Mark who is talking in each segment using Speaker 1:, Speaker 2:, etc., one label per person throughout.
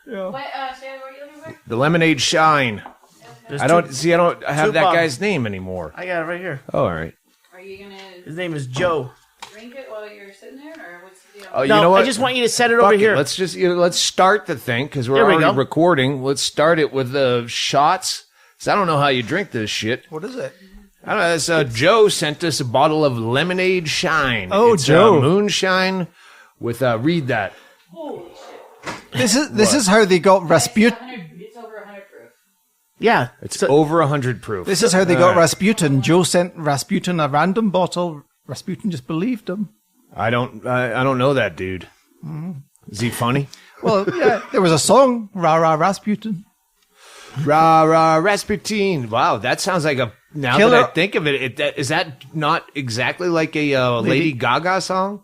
Speaker 1: Yeah.
Speaker 2: What, Stan, what are you looking for?
Speaker 3: The lemonade shine. I don't have that
Speaker 4: Tupac.
Speaker 3: guy's name anymore.
Speaker 4: I got it right here.
Speaker 3: Oh, all right.
Speaker 2: Are you going
Speaker 4: His
Speaker 2: to
Speaker 4: name is Joe.
Speaker 2: drink it while you're sitting there, or what's the deal?
Speaker 3: Oh, you
Speaker 4: No,
Speaker 3: know what?
Speaker 4: I just want you to set it
Speaker 3: Fuck
Speaker 4: over
Speaker 3: it.
Speaker 4: here.
Speaker 3: Let's start the thing because we're
Speaker 4: There we
Speaker 3: already
Speaker 4: go.
Speaker 3: recording. Let's start it with the shots. So I don't know how you drink this shit.
Speaker 1: What is it?
Speaker 3: I don't know. It's, Joe sent us a bottle of lemonade shine.
Speaker 1: Oh,
Speaker 3: it's,
Speaker 1: Joe.
Speaker 3: moonshine with read that.
Speaker 2: Holy shit.
Speaker 1: This is how they got Rasputin.
Speaker 2: It's over 100 proof.
Speaker 4: Yeah.
Speaker 3: It's over 100 proof.
Speaker 1: This is how they got
Speaker 3: All right.
Speaker 1: Rasputin. Joe sent Rasputin a random bottle. Rasputin just believed him.
Speaker 3: I don't know that dude. Is he funny?
Speaker 1: Well, yeah, there was a song, Ra Ra Rasputin.
Speaker 3: Rah rah Rasputin. Wow, that sounds like a. Now
Speaker 1: Killer.
Speaker 3: that I think of it, is that not exactly like a Lady Gaga song?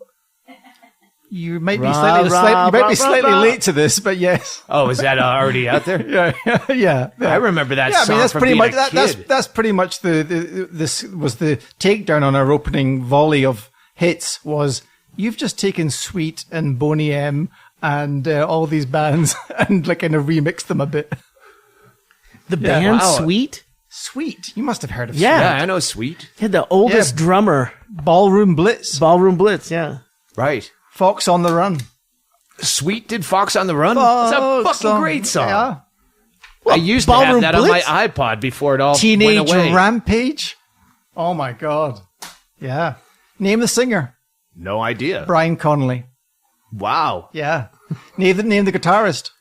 Speaker 1: You might be
Speaker 4: Ra,
Speaker 1: slightly,
Speaker 4: ra,
Speaker 1: slight- you might
Speaker 4: ra,
Speaker 1: be
Speaker 4: ra,
Speaker 1: slightly
Speaker 4: ra.
Speaker 1: late to this, but yes.
Speaker 3: Oh, is that already out there?
Speaker 1: Yeah.
Speaker 3: I remember that
Speaker 1: Yeah, I
Speaker 3: song
Speaker 1: mean that's
Speaker 3: from
Speaker 1: pretty
Speaker 3: being
Speaker 1: much
Speaker 3: a
Speaker 1: that's
Speaker 3: kid.
Speaker 1: that's pretty much this was the takedown on our opening volley of hits. Was you've just taken Sweet and Boney M and all these bands and like kind of remixed them a bit.
Speaker 4: The band
Speaker 3: Wow.
Speaker 4: Sweet
Speaker 1: Sweet, you must have heard of
Speaker 4: Yeah.
Speaker 3: Yeah, I know Sweet.
Speaker 4: had the oldest
Speaker 1: Yeah.
Speaker 4: drummer.
Speaker 1: Sweet. Ballroom Blitz,
Speaker 4: Ballroom Blitz, yeah.
Speaker 3: Right.
Speaker 1: Fox on the Run.
Speaker 3: Sweet did Fox on the Run? It's a
Speaker 1: Fox
Speaker 3: fucking
Speaker 1: on-
Speaker 3: great song.
Speaker 1: Yeah.
Speaker 3: I used to have
Speaker 4: Ballroom
Speaker 3: that
Speaker 4: Blitz?
Speaker 3: on my iPod before it all
Speaker 1: Teenage
Speaker 3: went away.
Speaker 1: Rampage. Oh my god. Yeah. Name the singer.
Speaker 3: No idea.
Speaker 1: Brian Connolly.
Speaker 3: Wow.
Speaker 1: Yeah. Name the guitarist.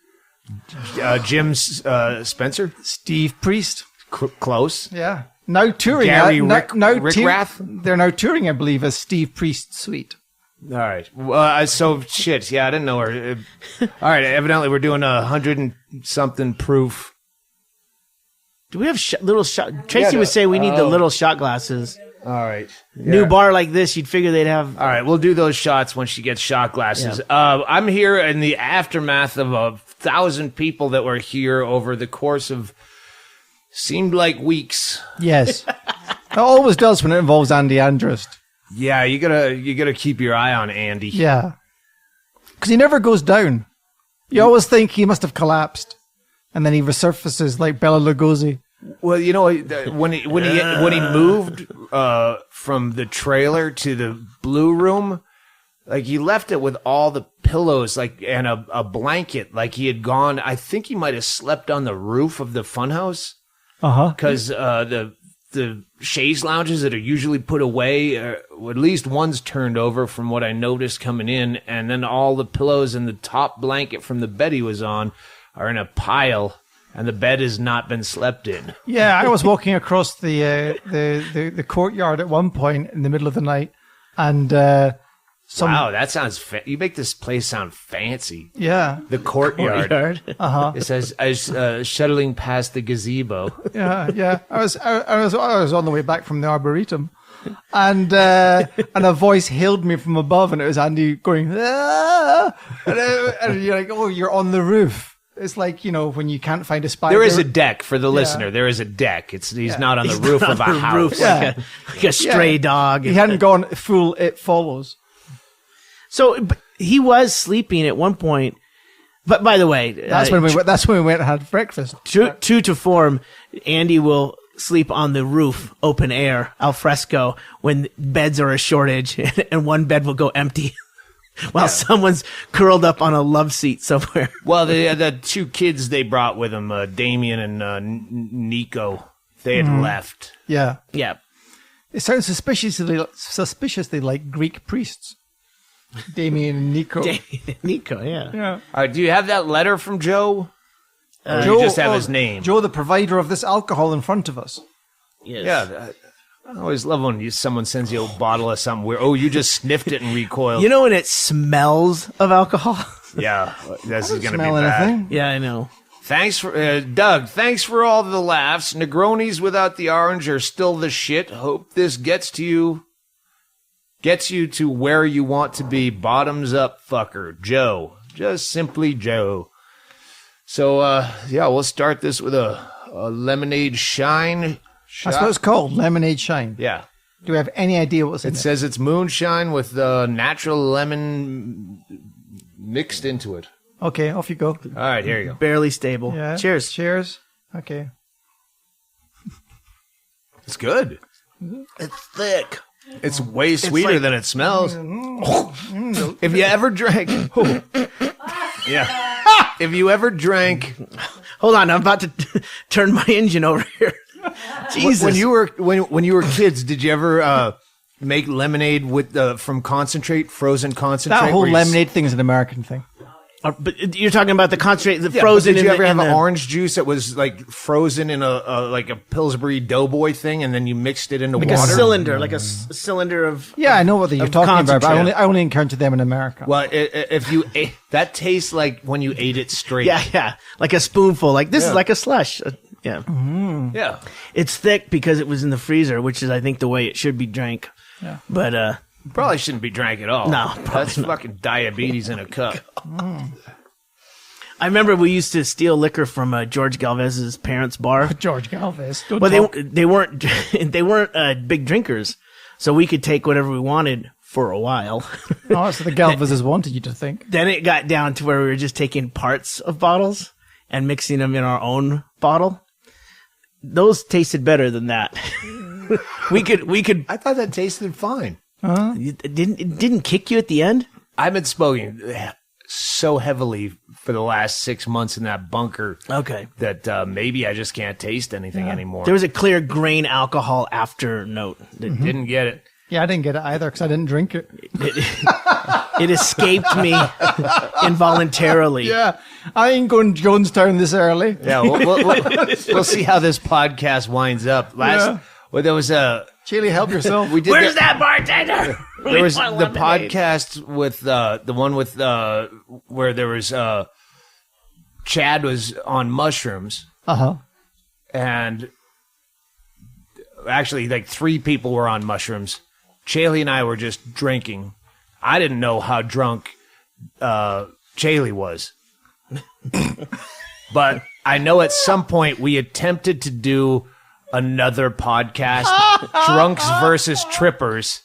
Speaker 3: Jim Spencer?
Speaker 1: Steve Priest.
Speaker 3: Close.
Speaker 1: Yeah. Now touring.
Speaker 3: Gary
Speaker 1: now
Speaker 3: Rickrath?
Speaker 1: They're now touring, I believe, as Steve Priest Suite.
Speaker 3: All right. So shit. Yeah, I didn't know her. All right. Evidently, we're doing 100 and something proof.
Speaker 4: Do we have little shot? Tracy
Speaker 3: Yeah,
Speaker 4: would say we need the little shot glasses.
Speaker 3: All right.
Speaker 4: New bar like this, you'd figure they'd have.
Speaker 3: All right. We'll do those shots when she gets shot glasses. I'm here in the aftermath of 1,000 people that were here over the course of seemed like weeks.
Speaker 1: Yes. It always does when it involves Andy Andrist.
Speaker 3: Yeah, you gotta keep your eye on Andy.
Speaker 1: Yeah. Because he never goes down. You always think he must have collapsed. And then he resurfaces like Bela Lugosi.
Speaker 3: Well, you know, when he moved from the trailer to the blue room, like he left it with all the pillows, like and a blanket, like he had gone. I think he might have slept on the roof of the Funhouse
Speaker 1: Uh-huh.
Speaker 3: because the chaise lounges that are usually put away, at least one's turned over from what I noticed coming in, and then all the pillows and the top blanket from the bed he was on are in a pile. And the bed has not been slept in.
Speaker 1: Yeah, I was walking across the courtyard at one point in the middle of the night. And
Speaker 3: Wow, that sounds... you make this place sound fancy.
Speaker 1: Yeah.
Speaker 3: The courtyard.
Speaker 1: Uh-huh.
Speaker 3: It says, as shuttling past the gazebo.
Speaker 1: Yeah. I was on the way back from the Arboretum, and a voice hailed me from above, and it was Andy going, "Ah!" and you're like, "Oh, you're on the roof." It's like, you know, when you can't find a spider.
Speaker 3: There is a deck for the listener. There is a deck. He's not on the roof of a house.
Speaker 4: Roof, like a stray dog.
Speaker 1: He hadn't gone full It Follows.
Speaker 4: So but he was sleeping at one point. But by the way,
Speaker 1: That's when we went and had breakfast.
Speaker 4: true to form, Andy will sleep on the roof, open air, al fresco, when beds are a shortage, and one bed will go empty while someone's curled up on a love seat somewhere.
Speaker 3: Well, the two kids they brought with them, Damien and Nico, they had left.
Speaker 1: Yeah.
Speaker 4: Yeah.
Speaker 1: It sounds suspiciously like Greek priests. Damien and Nico.
Speaker 4: Nico, yeah.
Speaker 1: Yeah.
Speaker 3: All right, do you have that letter from Joe? Or you just have his name?
Speaker 1: Joe, the provider of this alcohol in front of us.
Speaker 4: Yes.
Speaker 3: Yeah. I always love when someone sends you a bottle of something where, you just sniffed it and recoiled.
Speaker 4: You know when it smells of alcohol?
Speaker 3: Yeah, this is going to be
Speaker 1: Smell
Speaker 3: bad.
Speaker 1: anything?
Speaker 4: Yeah, I know.
Speaker 3: Thanks for Doug. Thanks for all the laughs. Negronis without the orange are still the shit. Hope this gets you to where you want to be. Bottoms up, fucker. Joe. Just simply Joe. So we'll start this with a lemonade shine.
Speaker 1: That's what it's called, lemonade shine.
Speaker 3: Yeah.
Speaker 1: Do we have any idea what's in
Speaker 3: It
Speaker 1: it?
Speaker 3: says it's moonshine with natural lemon mixed into it.
Speaker 1: Okay, off you go.
Speaker 3: All right, here you go.
Speaker 4: Barely stable.
Speaker 1: Yeah.
Speaker 4: Cheers.
Speaker 1: Cheers. Okay.
Speaker 3: It's good.
Speaker 4: It's thick.
Speaker 3: It's way sweeter
Speaker 4: like-
Speaker 3: than it smells. If you ever drank, yeah. If you ever drank,
Speaker 4: Hold on, I'm about to turn my engine over here. Jesus.
Speaker 3: when you were kids, did you ever make lemonade with from concentrate, frozen concentrate?
Speaker 1: That whole
Speaker 3: where you
Speaker 1: lemonade thing is an American thing.
Speaker 4: But you're talking about the concentrate, the
Speaker 3: Yeah,
Speaker 4: frozen.
Speaker 3: but did you ever have
Speaker 4: in
Speaker 3: an
Speaker 4: the,
Speaker 3: orange juice that was like frozen in a like a Pillsbury Doughboy thing, and then you mixed it into
Speaker 4: like
Speaker 3: water?
Speaker 4: a cylinder, like a cylinder of.
Speaker 1: Yeah, I know what you're
Speaker 4: Of
Speaker 1: talking about, but
Speaker 4: concentrate.
Speaker 1: I only encountered them in America.
Speaker 3: Well, if you ate, that tastes like when you ate it straight.
Speaker 4: Yeah, like a spoonful. Like this
Speaker 3: Yeah.
Speaker 4: is like a slush. Yeah,
Speaker 3: Yeah.
Speaker 4: it's thick because it was in the freezer, which is I think the way it should be drank.
Speaker 1: Yeah.
Speaker 4: But
Speaker 3: Probably shouldn't be drank at all.
Speaker 4: No,
Speaker 3: That's fucking diabetes in a cup.
Speaker 4: I remember we used to steal liquor from George Galvez's parents' bar.
Speaker 1: George Galvez. Don't
Speaker 4: But
Speaker 1: talk.
Speaker 4: they weren't they weren't big drinkers, so we could take whatever we wanted for a while.
Speaker 1: Oh, so the Galvezes wanted you to think.
Speaker 4: Then it got down to where we were just taking parts of bottles and mixing them in our own bottle. Those tasted better than that. we could.
Speaker 3: I thought that tasted fine.
Speaker 4: It didn't kick you at the end.
Speaker 3: I've been smoking so heavily for the last 6 months in that bunker
Speaker 4: Okay.
Speaker 3: that maybe I just can't taste anything anymore.
Speaker 4: There was a clear grain alcohol after note.
Speaker 3: Didn't get it.
Speaker 1: Yeah, I didn't get it either because I didn't drink it.
Speaker 4: It escaped me involuntarily.
Speaker 1: Yeah, I ain't going to Jonestown this early.
Speaker 3: Yeah, we'll see how this podcast winds up. Well, there was a
Speaker 1: Chaille, help yourself.
Speaker 3: we did
Speaker 4: Where's
Speaker 3: the-
Speaker 4: that bartender?
Speaker 3: There was
Speaker 4: We want
Speaker 3: the
Speaker 4: lemonade.
Speaker 3: podcast with the one with where there was Chad was on mushrooms, and actually like 3 people were on mushrooms. Chaille and I were just drinking. I didn't know how drunk Chaille was, but I know at some point we attempted to do another podcast, Drunks versus Trippers.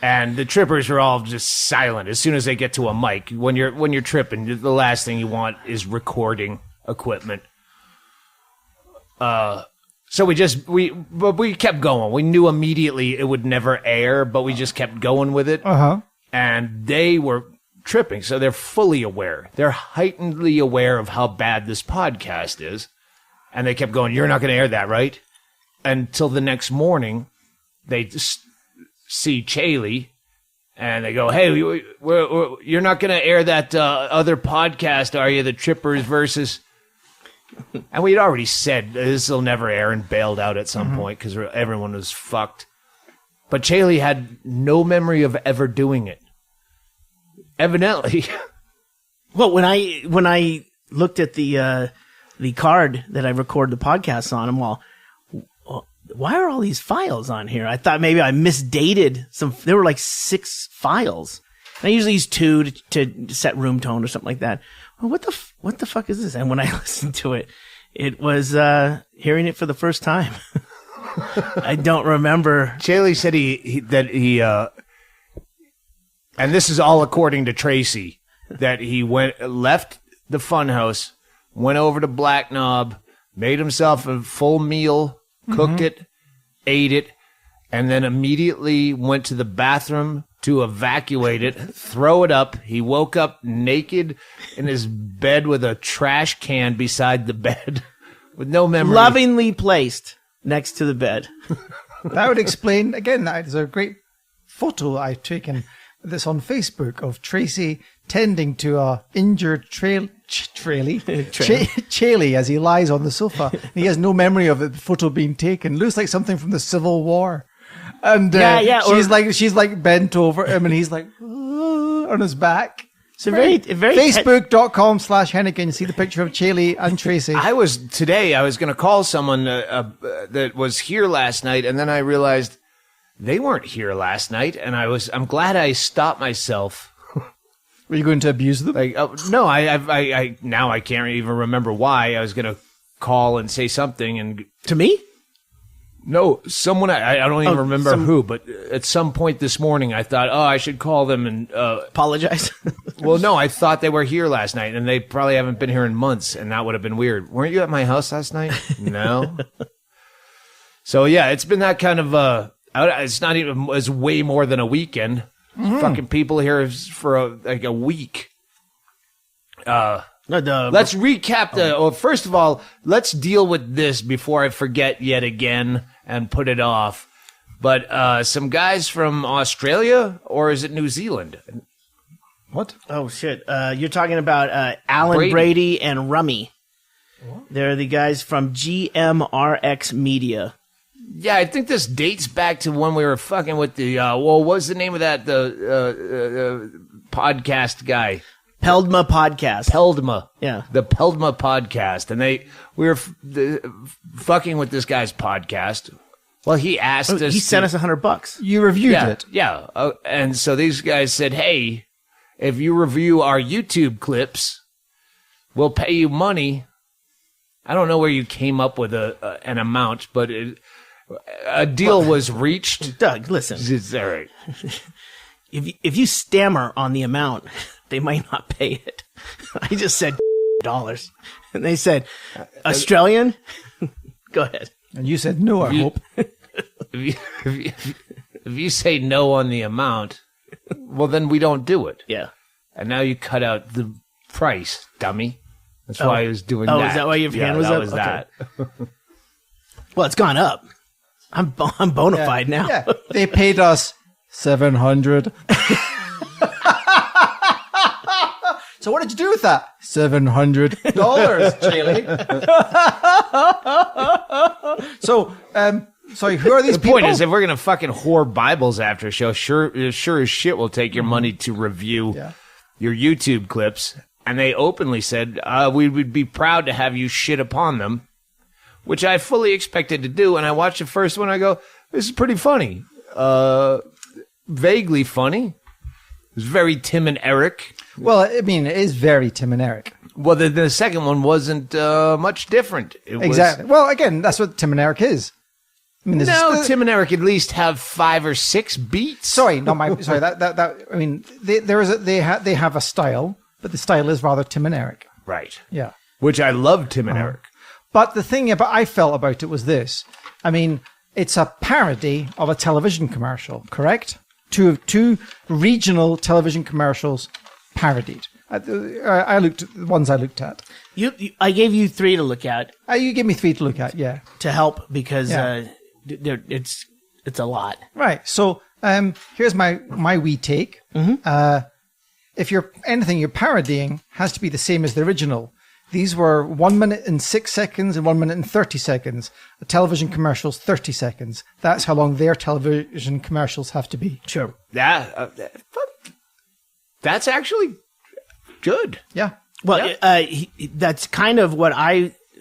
Speaker 3: And the trippers are all just silent as soon as they get to a mic. When you're tripping, the last thing you want is recording equipment. So we kept going. We knew immediately it would never air, but we just kept going with it. And they were tripping, so they're fully aware. They're heightenedly aware of how bad this podcast is. And they kept going, "You're not going to air that, right?" Until the next morning, they just see Chaille, and they go, "Hey, you're not going to air that other podcast, are you? The Trippers versus..." And we had already said this will never air and bailed out at some point because everyone was fucked. But Chaille had no memory of ever doing it. Evidently.
Speaker 4: Well, when I looked at the card that I record the podcast on, I'm all, why are all these files on here? I thought maybe I misdated some. There were like 6 files. And I usually use 2 to set room tone or something like that. Well, what the fuck is this? And when I listened to it, it was hearing it for the first time. I don't remember.
Speaker 3: Chaille said he and this is all according to Tracy, that he left the Funhouse, went over to Black Knob, made himself a full meal, cooked it, ate it, and then immediately went to the bathroom to evacuate it, throw it up. He woke up naked in his bed with a trash can beside the bed with no memory.
Speaker 4: Lovingly placed next to the bed.
Speaker 1: That would explain, again, there's a great photo I've taken that's on Facebook of Tracy tending to a injured Chaille as he lies on the sofa. He has no memory of the photo being taken. Looks like something from the Civil War. And she's like bent over him and he's like on his back.
Speaker 4: It's a very
Speaker 1: Facebook.com/Hennigan. See the picture of Chaille and Tracy.
Speaker 3: I was going to call someone that was here last night, and then I realized they weren't here last night, and I'm glad I stopped myself.
Speaker 1: Were you going to abuse them?
Speaker 3: Like, no, I now I can't even remember why. I was going to call and say something, and
Speaker 4: To me?
Speaker 3: No, someone, I don't even remember who, but at some point this morning I thought, I should call them and,
Speaker 4: Apologize.
Speaker 3: well, no, I thought they were here last night and they probably haven't been here in months and that would have been weird. Weren't you at my house last night? No. So yeah, it's been that kind of, it's not even, it's way more than a weekend. Fucking people here for like a week. Let's recap first of all, let's deal with this before I forget yet again and put it off. But some guys from Australia, or is it New Zealand?
Speaker 1: What?
Speaker 4: Oh, shit. You're talking about Alan Brady and Rummy. What? They're the guys from GMRX Media.
Speaker 3: Yeah, I think this dates back to when we were fucking with the, what was the name of that, the podcast guy?
Speaker 4: Peldma Podcast.
Speaker 3: Peldma.
Speaker 4: Yeah.
Speaker 3: The Peldma Podcast. And we were fucking with this guy's podcast. Well, he asked us.
Speaker 4: He sent us $100.
Speaker 1: You reviewed it.
Speaker 3: Yeah. And so these guys said, hey, if you review our YouTube clips, we'll pay you money. I don't know where you came up with an amount, but a deal was reached.
Speaker 4: Doug, listen.
Speaker 3: It's all right.
Speaker 4: If you stammer on the amount, they might not pay it. I just said dollars. And they said, Australian? Go ahead.
Speaker 1: And you said no, I hope.
Speaker 3: If you say no on the amount, well, then we don't do it.
Speaker 4: Yeah.
Speaker 3: And now you cut out the price, dummy. That's why I was doing that.
Speaker 4: Oh, is that why your hand was
Speaker 3: that
Speaker 4: up?
Speaker 3: Was that.
Speaker 4: Well, it's gone up. I'm bona fide now.
Speaker 1: Yeah. They paid us $700. So what did you do with that? $700, Chaille. So, sorry, who are these people?
Speaker 3: The point is, if we're going to fucking whore Bibles after a show, sure as shit we'll take your money to review your YouTube clips. And they openly said, we would be proud to have you shit upon them, which I fully expected to do. And I watched the first one. I go, this is pretty funny. Vaguely funny. It was very Tim and Eric.
Speaker 1: Well, I mean, it is very Tim and Eric.
Speaker 3: Well, the second one wasn't much different.
Speaker 1: Exactly. Well, again, that's what Tim and Eric is. I mean,
Speaker 3: Tim and Eric at least have 5 or 6 beats.
Speaker 1: Sorry, that. I mean, they have a style, but the style is rather Tim and Eric.
Speaker 3: Right.
Speaker 1: Yeah.
Speaker 3: Which I love Tim and Eric.
Speaker 1: But the thing I felt about it was this. I mean, it's a parody of a television commercial, correct? Two regional television commercials parodied. I looked at the ones I looked at.
Speaker 4: I gave you 3 to look at.
Speaker 1: You gave me 3 to look at, yeah.
Speaker 4: To help because it's a lot.
Speaker 1: Right. So here's my wee take. Mm-hmm. If you're anything you're parodying has to be the same as the original. These were 1 minute and 6 seconds and 1 minute and 30 seconds. A television commercial's 30 seconds. That's how long their television commercials have to be.
Speaker 4: Sure.
Speaker 3: That's actually good.
Speaker 1: Yeah.
Speaker 4: Well, that's kind of what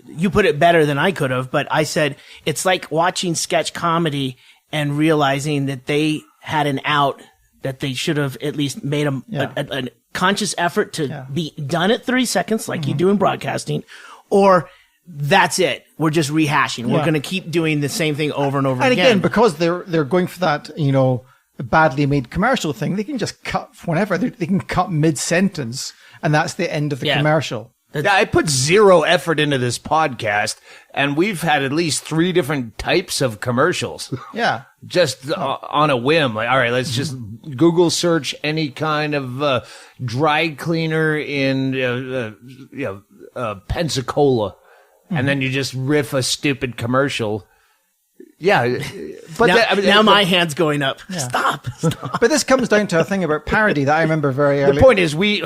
Speaker 4: you put it better than I could have, but I said it's like watching sketch comedy and realizing that they had an out that they should have at least made a conscious effort to be done at 30 seconds like you do in broadcasting, or that's it. We're just rehashing. We're going to keep doing the same thing over and over again.
Speaker 1: And again, because they're going for that, badly made commercial thing, they can just cut whenever. They can cut mid-sentence, and that's the end of the commercial.
Speaker 3: I put 0 effort into this podcast, and we've had at least 3 different types of commercials.
Speaker 1: Yeah.
Speaker 3: Just on a whim. Like, all right, let's just Google search any kind of dry cleaner in Pensacola, and then you just riff a stupid commercial. Yeah, but
Speaker 4: now my hand's going up. Yeah. Stop.
Speaker 1: But this comes down to a thing about parody that I remember very early.
Speaker 3: The point is, we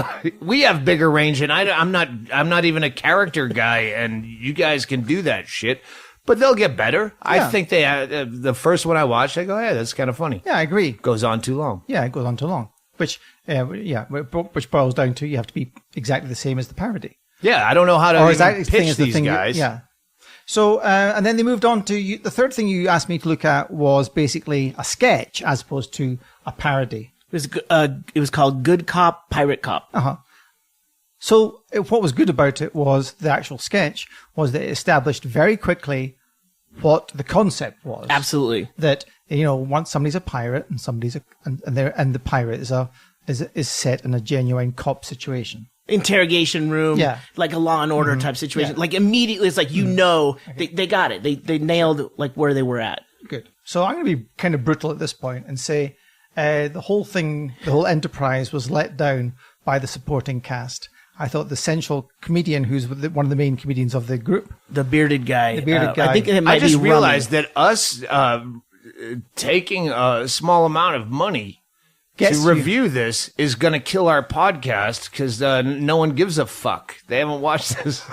Speaker 3: have bigger range, and I'm not even a character guy, and you guys can do that shit. But they'll get better. Yeah. I think they the first one I watched, I go, hey, that's kind of funny.
Speaker 1: Yeah, I agree.
Speaker 3: Goes on too long.
Speaker 1: Yeah, it goes on too long. Which boils down to you have to be exactly the same as the parody.
Speaker 3: Yeah, I don't know how to pitch these guys.
Speaker 1: Yeah. So, and then they moved on to the third thing you asked me to look at was basically a sketch as opposed to a parody.
Speaker 4: It was called Good Cop, Pirate Cop.
Speaker 1: Uh-huh. So what was good about it was the actual sketch was that it established very quickly what the concept was.
Speaker 4: Absolutely.
Speaker 1: That, once somebody's a pirate and somebody's and the pirate is set in a genuine cop situation.
Speaker 4: Interrogation room,
Speaker 1: Yeah.
Speaker 4: like a Law and Order type situation.
Speaker 1: Yeah.
Speaker 4: Like immediately, it's like they got it. They nailed like where they were at.
Speaker 1: Good. So I'm going to be kind of brutal at this point and say the whole enterprise was let down by the supporting cast. I thought the central comedian, who's one of the main comedians of the group,
Speaker 4: The bearded guy.
Speaker 1: guy.
Speaker 4: I think it might
Speaker 3: I just
Speaker 4: be
Speaker 3: realized
Speaker 4: Rummy.
Speaker 3: that us taking a small amount of money
Speaker 1: Gets
Speaker 3: to
Speaker 1: you.
Speaker 3: review this is going to kill our podcast because no one gives a fuck. They haven't watched this.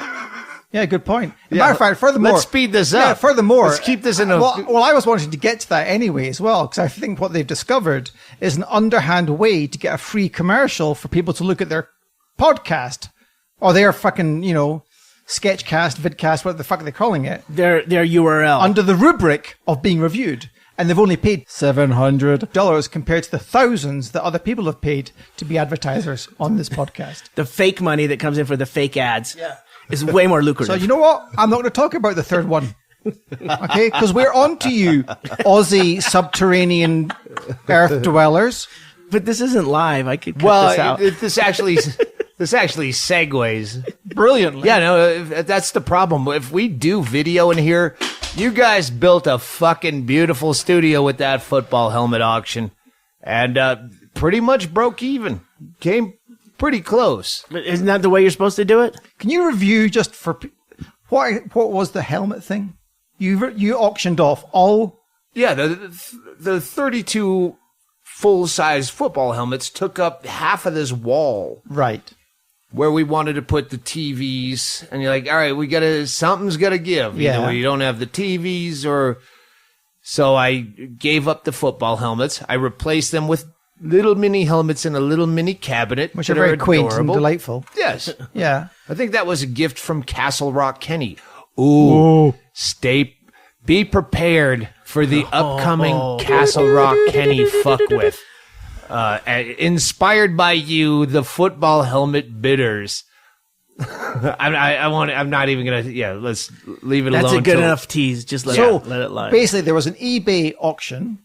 Speaker 1: Yeah, good point. Matter of fact, furthermore,
Speaker 3: let's speed this up.
Speaker 1: Yeah, furthermore,
Speaker 3: Let's keep this in a.
Speaker 1: Well, I was wanting to get to that anyway as well, because I think what they've discovered is an underhand way to get a free commercial for people to look at their podcast or their fucking, sketchcast, vidcast, what the fuck are they calling it,
Speaker 4: Their URL.
Speaker 1: under the rubric of being reviewed. And they've only paid $700 compared to the thousands that other people have paid to be advertisers on this podcast.
Speaker 4: the fake money that comes in for the fake ads is way more lucrative.
Speaker 1: So you know what? I'm not going to talk about the third one. Okay? Because we're on to you, Aussie subterranean earth dwellers.
Speaker 4: But this isn't live. I could cut this out.
Speaker 3: This actually segues.
Speaker 1: Brilliantly.
Speaker 3: Yeah, no, that's the problem. If we do video in here, you guys built a fucking beautiful studio with that football helmet auction, and pretty much broke even. Came pretty close.
Speaker 4: But isn't that the way you're supposed to do it?
Speaker 1: Can you review just for what was the helmet thing? You auctioned off all.
Speaker 3: Yeah, the 32 full-size football helmets took up half of this wall
Speaker 1: Right.
Speaker 3: where we wanted to put the TVs, and you're like, all right, something's gotta give.
Speaker 1: Yeah.
Speaker 3: Either you don't have the TVs or. So I gave up the football helmets. I replaced them with little mini helmets in a little mini cabinet,
Speaker 1: Which
Speaker 3: that
Speaker 1: are very quaint
Speaker 3: adorable.
Speaker 1: and delightful.
Speaker 3: Yes.
Speaker 1: Yeah.
Speaker 3: I think that was a gift from Castle Rock Kenny. Ooh. Be prepared for the upcoming Castle Rock Kenny fuck with. Inspired by you, the football helmet bidders. I'm not even gonna. Yeah, let's leave it alone.
Speaker 4: That's a good
Speaker 3: till-
Speaker 4: enough tease. Just let
Speaker 1: So
Speaker 4: it lie.
Speaker 1: basically, there was an eBay auction,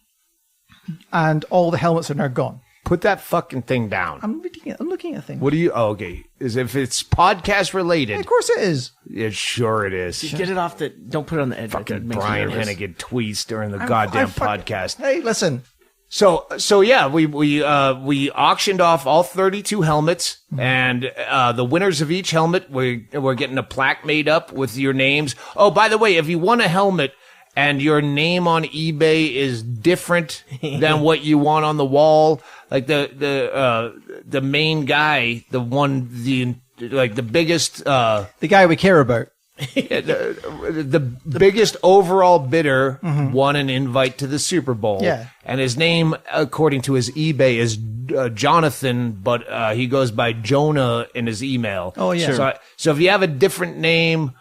Speaker 1: and all the helmets are now gone.
Speaker 3: Put that fucking thing down.
Speaker 1: I'm looking at things.
Speaker 3: What do you? Oh, okay. Is if it's podcast related?
Speaker 1: Of course, it is.
Speaker 3: It sure it is.
Speaker 4: Get it off the. Don't put it on the edge.
Speaker 3: Fucking
Speaker 4: It makes me
Speaker 3: Brian
Speaker 4: nervous.
Speaker 3: Hennigan tweets during the goddamn podcast.
Speaker 1: Hey, listen.
Speaker 3: So yeah, we auctioned off all 32 helmets, and the winners of each helmet, we're getting a plaque made up with your names. Oh, by the way, if you won a helmet and your name on eBay is different than what you want on the wall, like the main guy, the biggest
Speaker 1: The guy we care about.
Speaker 3: the biggest overall bidder won an invite to the Super Bowl.
Speaker 1: Yeah.
Speaker 3: And his name, according to his eBay, is Jonathan, but he goes by Jonah in his email.
Speaker 1: Oh, yeah. Sure.
Speaker 3: So if you have a different name,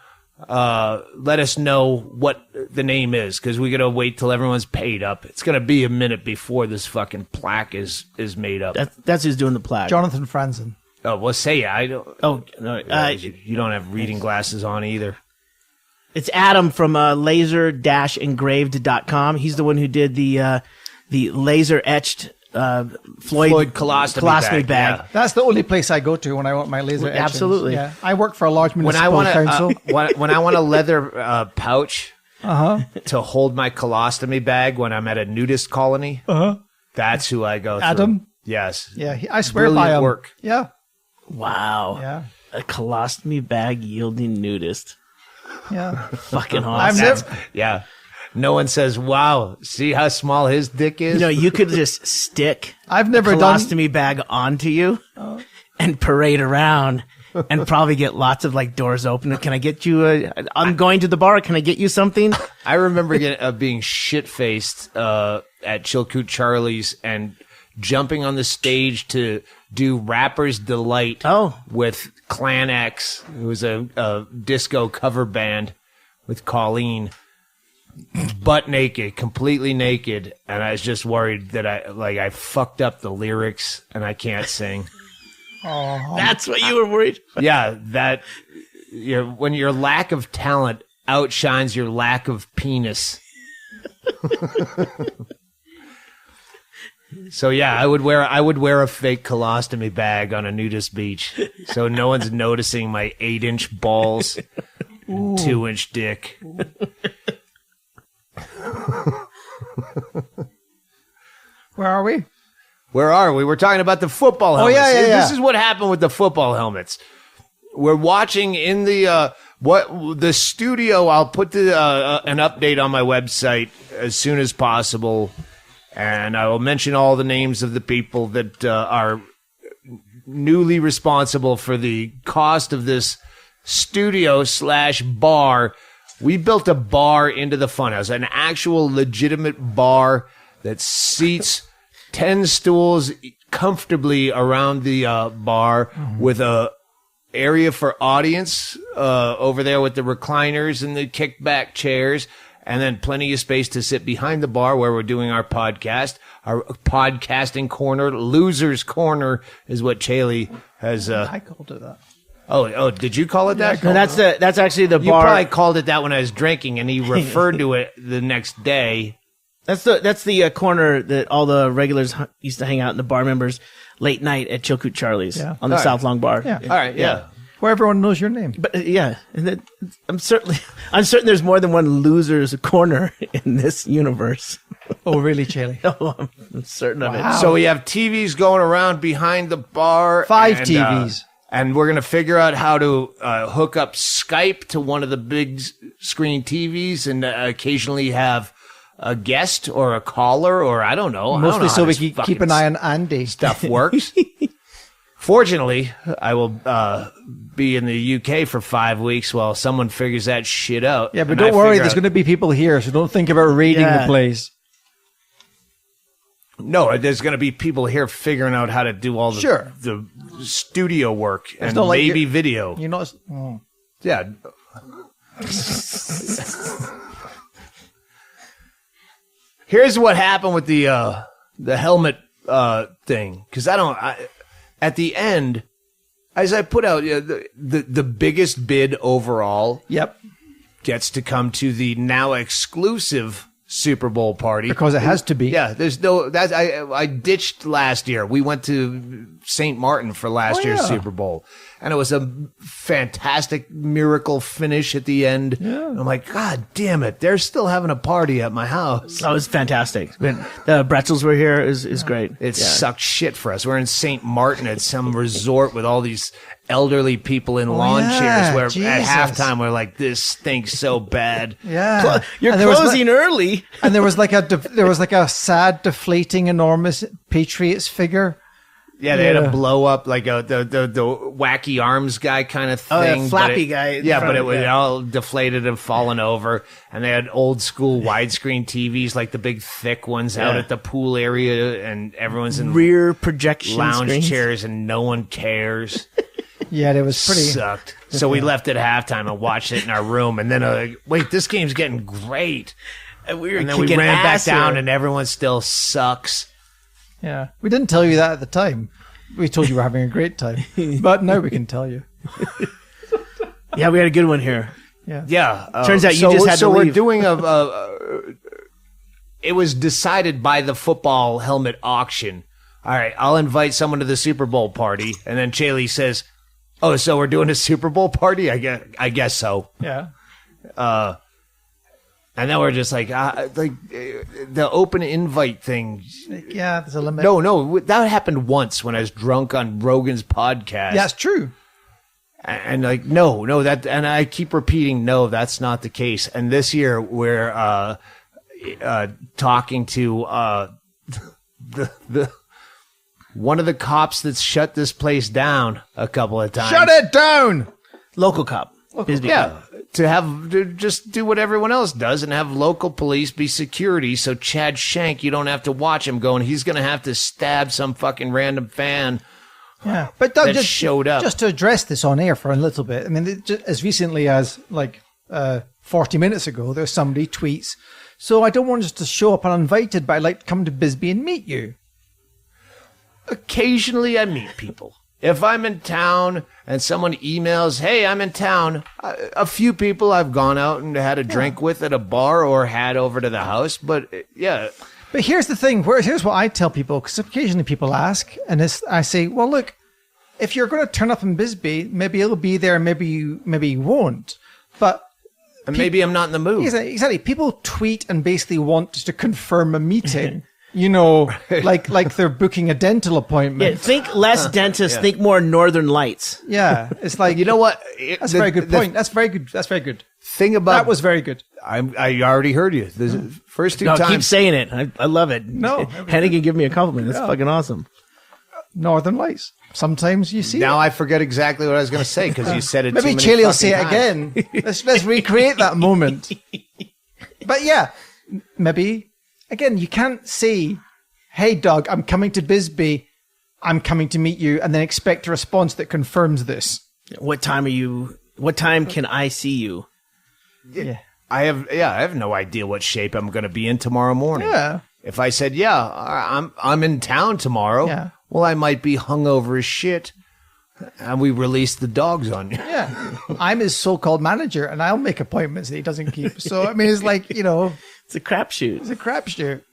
Speaker 3: let us know what the name is, because we got to wait till everyone's paid up. It's going to be a minute before this fucking plaque is made up.
Speaker 4: That's who's doing the plaque.
Speaker 1: Jonathan Franzen.
Speaker 3: Oh, well, say I don't.
Speaker 4: Oh no,
Speaker 3: You don't have reading glasses on either.
Speaker 4: it's Adam from laser-engraved.com. He's the one who did the laser etched Floyd
Speaker 3: colostomy bag. Yeah.
Speaker 1: That's the only place I go to when I want my laser etchings.
Speaker 4: Absolutely.
Speaker 1: Yeah. I work for a large
Speaker 3: When
Speaker 1: municipal
Speaker 3: I
Speaker 1: council.
Speaker 3: when I want a leather pouch to hold my colostomy bag when I'm at a nudist colony, that's who I go through.
Speaker 1: Adam?
Speaker 3: Yes.
Speaker 1: Yeah, I swear by
Speaker 3: Brilliant
Speaker 1: him.
Speaker 3: work.
Speaker 1: Yeah.
Speaker 4: Wow.
Speaker 1: Yeah.
Speaker 4: A colostomy bag yielding nudist.
Speaker 1: Yeah.
Speaker 4: Fucking
Speaker 1: I've
Speaker 4: awesome.
Speaker 1: never.
Speaker 3: Yeah. No one says, "Wow, see how small his dick is."
Speaker 4: You know, you could just stick
Speaker 1: I've never
Speaker 4: a
Speaker 1: done.
Speaker 4: colostomy bag onto you and parade around and probably get lots of like doors open. Can I get you I'm going to the bar. Can I get you something?
Speaker 3: I remember being shit faced at Chilkoot Charlie's and jumping on the stage to do Rapper's Delight with Clan X, who was a disco cover band with Colleen, butt naked, completely naked, and I was just worried that I fucked up the lyrics and I can't sing.
Speaker 4: That's what you were worried.
Speaker 3: Yeah, that when your lack of talent outshines your lack of penis. So yeah, I would wear a fake colostomy bag on a nudist beach, so no one's noticing my 8-inch balls, and 2-inch dick.
Speaker 1: Where are we?
Speaker 3: Where are we? We're talking about the football helmets.
Speaker 1: yeah.
Speaker 3: This is what happened with the football helmets. We're watching in the the studio. I'll put an update on my website as soon as possible. And I will mention all the names of the people that are newly responsible for the cost of this studio/bar. We built a bar into the Funhouse, an actual legitimate bar that seats 10 stools comfortably around the bar with a area for audience over there with the recliners and the kickback chairs. And then plenty of space to sit behind the bar where we're doing our podcast. Our podcasting corner, Loser's Corner, is what Chaille has.
Speaker 1: I called it that.
Speaker 3: Oh, did you call it that?
Speaker 4: No, that's actually the
Speaker 3: You
Speaker 4: bar.
Speaker 3: probably called it that when I was drinking, and he referred to it the next day.
Speaker 4: That's the corner that all the regulars used to hang out, and the bar members late night at Chilkoot Charlie's on the
Speaker 3: All
Speaker 4: South Long Bar.
Speaker 1: Yeah.
Speaker 3: All right, yeah.
Speaker 1: Where everyone knows your name.
Speaker 4: But and I'm certain there's more than one Loser's Corner in this universe.
Speaker 1: Oh, really, Chaille?
Speaker 4: I'm certain of it.
Speaker 3: So we have TVs going around behind the bar.
Speaker 1: 5
Speaker 3: and,
Speaker 1: TVs.
Speaker 3: And we're going to figure out how to hook up Skype to one of the big screen TVs and occasionally have a guest or a caller or I don't know.
Speaker 1: Mostly so we
Speaker 3: can
Speaker 1: can keep an eye on Andy.
Speaker 3: stuff works. Fortunately, I will be in the UK for 5 weeks while someone figures that shit out.
Speaker 1: Yeah, but
Speaker 3: And
Speaker 1: don't
Speaker 3: I
Speaker 1: worry.
Speaker 3: figure
Speaker 1: There's
Speaker 3: out-
Speaker 1: going to be people here, so don't think about raiding the
Speaker 4: Yeah.
Speaker 1: place.
Speaker 3: No, there's going to be people here figuring out how to do all the,
Speaker 1: Sure.
Speaker 3: the studio work and
Speaker 1: not like
Speaker 3: maybe
Speaker 1: you're-
Speaker 3: video.
Speaker 1: You're not. Oh.
Speaker 3: Yeah. Here's what happened with the helmet thing, because at the end, as I put out, the biggest bid overall
Speaker 1: Yep.
Speaker 3: gets to come to the now exclusive Super Bowl party.
Speaker 1: Because it has to be.
Speaker 3: Yeah, there's no that I ditched last year. We went to St. Martin for last year's
Speaker 1: yeah.
Speaker 3: Super Bowl, and it was a fantastic miracle finish at the end.
Speaker 1: Yeah.
Speaker 3: And I'm like, God damn it, they're still having a party at my house.
Speaker 4: That was fantastic. The Bretzels were here. Is great.
Speaker 3: It sucked shit for us. We're in St. Martin at some resort with all these elderly people in lawn
Speaker 1: yeah,
Speaker 3: chairs where
Speaker 1: Jesus.
Speaker 3: at halftime we're like, this stinks so bad.
Speaker 1: Yeah.
Speaker 4: You're
Speaker 1: And there was
Speaker 4: closing early.
Speaker 1: And there was like a sad, deflating, enormous Patriots figure.
Speaker 3: Yeah, they had
Speaker 1: Yeah.
Speaker 3: a blow up like the wacky arms guy kind of
Speaker 4: Oh,
Speaker 3: thing.
Speaker 4: yeah,
Speaker 3: but
Speaker 4: flappy
Speaker 3: it-
Speaker 4: guy in
Speaker 3: Yeah,
Speaker 4: front
Speaker 3: but it
Speaker 4: of-
Speaker 3: was
Speaker 4: yeah.
Speaker 3: all deflated and fallen over. And they had old school widescreen TVs, like the big thick ones out
Speaker 4: Yeah.
Speaker 3: at the pool area, and everyone's in
Speaker 4: Rear projection
Speaker 3: lounge
Speaker 4: screens.
Speaker 3: chairs, and no one cares.
Speaker 1: Yeah, it was pretty.
Speaker 3: Sucked. So we left at halftime and watched it in our room, and then wait, this game's getting great.
Speaker 4: And we were
Speaker 3: And then we
Speaker 4: kicking
Speaker 3: ran back
Speaker 4: ass
Speaker 3: down,
Speaker 4: here.
Speaker 3: and everyone still sucks.
Speaker 1: Yeah, we didn't tell you that at the time. We told you we're having a great time, but now we can tell you.
Speaker 4: Yeah, we had a good one here.
Speaker 1: Yeah.
Speaker 3: Yeah.
Speaker 4: Turns out you just had to
Speaker 3: So we're
Speaker 4: leave.
Speaker 3: doing it was decided by the football helmet auction. All right, I'll invite someone to the Super Bowl party, and then Chaille says, "Oh, so we're doing a Super Bowl party? I guess so."
Speaker 1: Yeah.
Speaker 3: And then we're just like the open invite thing.
Speaker 1: Yeah, there's a limit.
Speaker 3: No, that happened once when I was drunk on Rogan's podcast.
Speaker 1: Yeah, it's true.
Speaker 3: And like, no, that, and I keep repeating, no, that's not the case. And this year we're talking to the one of the cops that's shut this place down a couple of times.
Speaker 1: Shut it down.
Speaker 4: Local cop. Bisbee cop.
Speaker 3: Yeah, to just do what everyone else does and have local police be security. So Chad Shank, you don't have to watch him going. He's going to have to stab some fucking random fan.
Speaker 1: Yeah, but Doug,
Speaker 3: That
Speaker 1: just
Speaker 3: showed up.
Speaker 1: Just to address this on air for a little bit. I mean, as recently as like 40 minutes ago, there's somebody tweets. So I don't want us to show up uninvited, but I'd like to come to Bisbee and meet you.
Speaker 3: Occasionally I meet people. if I'm in town and someone emails, hey, I'm in town, a few people I've gone out and had a drink with at a bar or had over to the house. But yeah.
Speaker 1: But here's the thing. Here's what I tell people, because occasionally people ask, and I say, well, look, if you're going to turn up in Bisbee, maybe it'll be there, maybe you won't. But
Speaker 3: maybe I'm not in the mood.
Speaker 1: Exactly. People tweet and basically want to confirm a meeting. Like they're booking a dental appointment.
Speaker 4: Yeah, think less dentists, think more Northern Lights.
Speaker 1: Yeah, it's like,
Speaker 3: you know what?
Speaker 1: That's a very good point. That's very good. That's very good.
Speaker 3: Thing about
Speaker 1: that was very good.
Speaker 3: I already heard you. The first two times.
Speaker 4: Keep saying it. I love it.
Speaker 1: No,
Speaker 4: Hennigan give me a compliment. That's fucking awesome.
Speaker 1: Northern Lights. Sometimes you see.
Speaker 3: Now
Speaker 1: it.
Speaker 3: I forget exactly what I was going to say because you said it.
Speaker 1: Maybe Chaille will say it again. Let's recreate that moment. But yeah, maybe again you can't say, "Hey, Doug, I'm coming to Bisbee. I'm coming to meet you," and then expect a response that confirms this.
Speaker 4: What time are you? What time can I see you?
Speaker 1: Yeah.
Speaker 3: I have no idea what shape I'm going to be in tomorrow morning.
Speaker 1: Yeah.
Speaker 3: If I said, I'm in town tomorrow, well, I might be hungover as shit, and we release the dogs on you.
Speaker 1: Yeah. I'm his so-called manager, and I'll make appointments that he doesn't keep. So, I mean, it's like,
Speaker 4: it's a crapshoot.
Speaker 1: It's a crapshoot.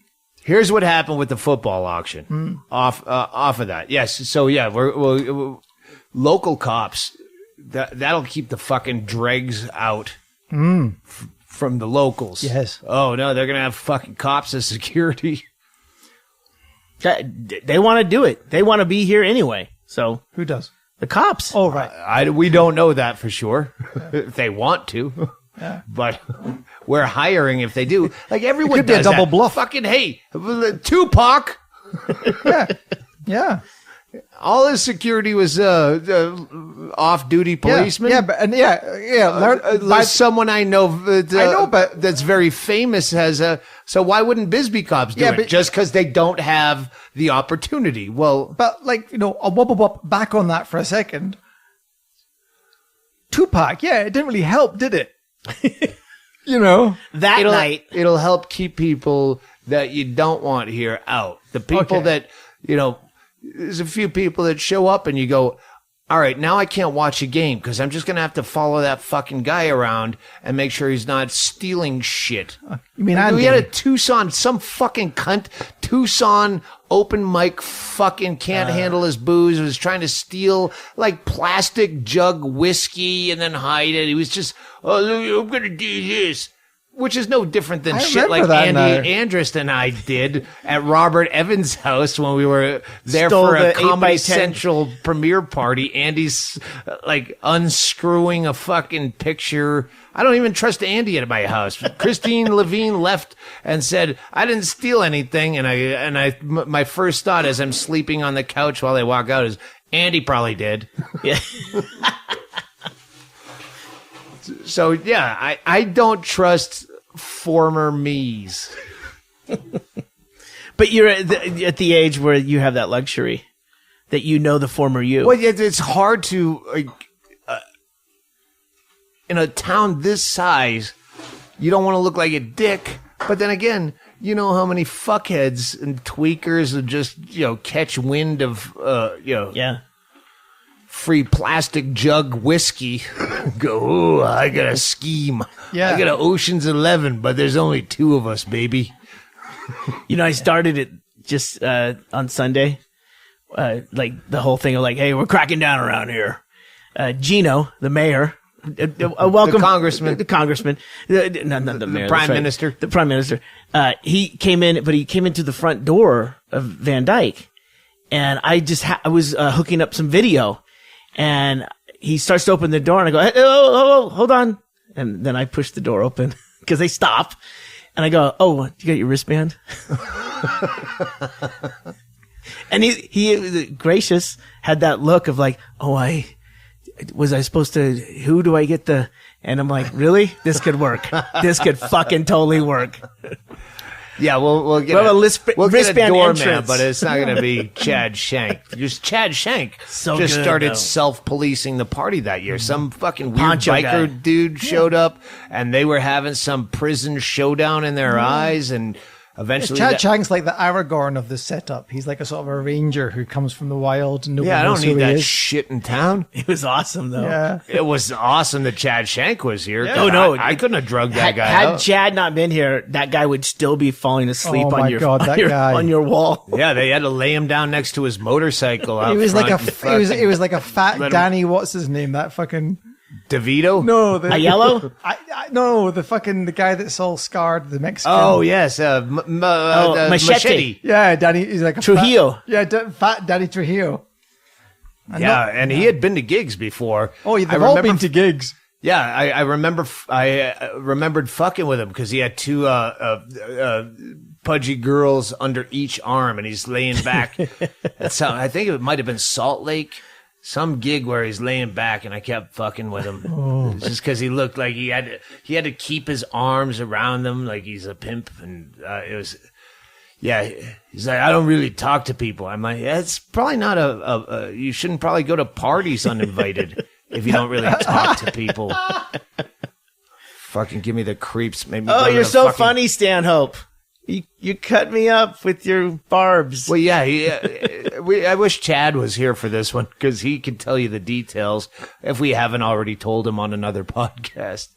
Speaker 3: Here's what happened with the football auction. Off of that. Yes. So, yeah, we're local cops, that'll keep the fucking dregs out. From the locals.
Speaker 1: Yes.
Speaker 3: Oh, no, they're going to have fucking cops as security.
Speaker 4: They want to do it. They want to be here anyway. So
Speaker 1: who does?
Speaker 4: The cops.
Speaker 1: Oh, right.
Speaker 3: We don't know that for sure. If they want to. Yeah. But we're hiring if they do. Like everyone
Speaker 1: could be
Speaker 3: does
Speaker 1: a double
Speaker 3: that.
Speaker 1: bluff.
Speaker 3: Fucking, hey, Tupac.
Speaker 1: Yeah. Yeah.
Speaker 3: All his security was off-duty policemen.
Speaker 1: Yeah,
Speaker 3: someone I know.
Speaker 1: I know, but
Speaker 3: that's very famous has a. So why wouldn't Bisbee cops do it? Just because they don't have the opportunity. Well,
Speaker 1: but I'll wobble back on that for a second. Tupac, it didn't really help, did it?
Speaker 4: That night
Speaker 3: it'll help keep people that you don't want here out. The people that there's a few people that show up and you go, all right, now I can't watch a game because I'm just going to have to follow that fucking guy around and make sure he's not stealing shit.
Speaker 1: You mean Andy?
Speaker 3: We had a Tucson, some fucking cunt, Tucson open mic fucking can't handle his booze, was trying to steal like plastic jug whiskey and then hide it. He was just, I'm going to do this. Which is no different than shit like Andy Andrist and I did at Robert Evans' house when we were there for a Comedy Central premiere party. Andy's like unscrewing a fucking picture. I don't even trust Andy at my house. Christine Levine left and said, I didn't steal anything. And my first thought as I'm sleeping on the couch while they walk out is, Andy probably did.
Speaker 4: Yeah.
Speaker 3: So, yeah, I don't trust former me's.
Speaker 4: But you're at the age where you have that luxury that the former you.
Speaker 3: Well, it's hard to, in a town this size, you don't want to look like a dick. But then again, you know how many fuckheads and tweakers would just, catch wind of, free plastic jug whiskey. Go, I got a scheme.
Speaker 1: Yeah.
Speaker 3: I got an Ocean's 11, but there's only 2 of us, baby.
Speaker 4: I started it just on Sunday. Like the whole thing of like, hey, we're cracking down around here. Gino, the mayor, welcome.
Speaker 3: The
Speaker 4: congressman. Not the mayor.
Speaker 3: Prime Minister.
Speaker 4: The prime minister. He came in, but he came into the front door of Van Dyke. And I was hooking up some video. And he starts to open the door, and I go, hey, oh, hold on. And then I push the door open because they stop. And I go, oh, you got your wristband? And he gracious, had that look of like, oh, was I supposed to, who do I get the, and I'm like, really? This could work. This could fucking totally work.
Speaker 3: Yeah, we'll get
Speaker 4: a
Speaker 3: wristband doorman,
Speaker 4: entrance.
Speaker 3: but it's not going to be Chad Shank. Just Chad Shank started self-policing the party that year. Some fucking weird
Speaker 4: Poncho
Speaker 3: biker
Speaker 4: guy.
Speaker 3: dude showed up, and they were having some prison showdown in their eyes, and eventually,
Speaker 1: Chad Chang's like the Aragorn of the setup. He's like a sort of a ranger who comes from the wild and nobody
Speaker 3: I don't
Speaker 1: knows who
Speaker 3: need
Speaker 1: he
Speaker 3: that
Speaker 1: is.
Speaker 3: shit in town.
Speaker 4: It was awesome, though.
Speaker 1: Yeah.
Speaker 3: It was awesome that Chad Shank was here.
Speaker 1: Yeah.
Speaker 3: 'cause
Speaker 4: Oh, no.
Speaker 3: I couldn't have drugged that guy
Speaker 4: Had
Speaker 3: out.
Speaker 4: Chad not been here, that guy would still be falling asleep
Speaker 1: Oh my God, that guy.
Speaker 4: on your wall.
Speaker 3: Yeah, they had to lay him down next to his motorcycle. Out
Speaker 1: He was
Speaker 3: front
Speaker 1: like
Speaker 3: and
Speaker 1: it
Speaker 3: fucking
Speaker 1: was like a fat
Speaker 3: let him-
Speaker 1: Danny. What's his name? That fucking
Speaker 3: DeVito.
Speaker 1: no, the
Speaker 4: Aiello?
Speaker 1: no, the guy that's all scarred, the Mexican.
Speaker 3: Oh yes,
Speaker 4: Machete.
Speaker 1: yeah, Danny. He's like a
Speaker 4: Trujillo.
Speaker 1: fat Danny Trujillo.
Speaker 3: And he had been to gigs before.
Speaker 1: Oh, they've
Speaker 3: I
Speaker 1: all
Speaker 3: remember
Speaker 1: been to gigs.
Speaker 3: Yeah, I remember. I remembered fucking with him because he had two pudgy girls under each arm, and he's laying back. I think it might have been Salt Lake, some gig where he's laying back, and I kept fucking with him just because he looked like he had to keep his arms around them like he's a pimp, and it was. Yeah, he's like, I don't really talk to people. I'm like, yeah, it's probably not you shouldn't probably go to parties uninvited if you don't really talk to people. Fucking give me the creeps. Made me go
Speaker 4: Oh,
Speaker 3: to
Speaker 4: you're
Speaker 3: the
Speaker 4: so
Speaker 3: fucking-
Speaker 4: funny, Stanhope. You cut me up with your barbs.
Speaker 3: Well, yeah, I wish Chad was here for this one because he could tell you the details if we haven't already told him on another podcast.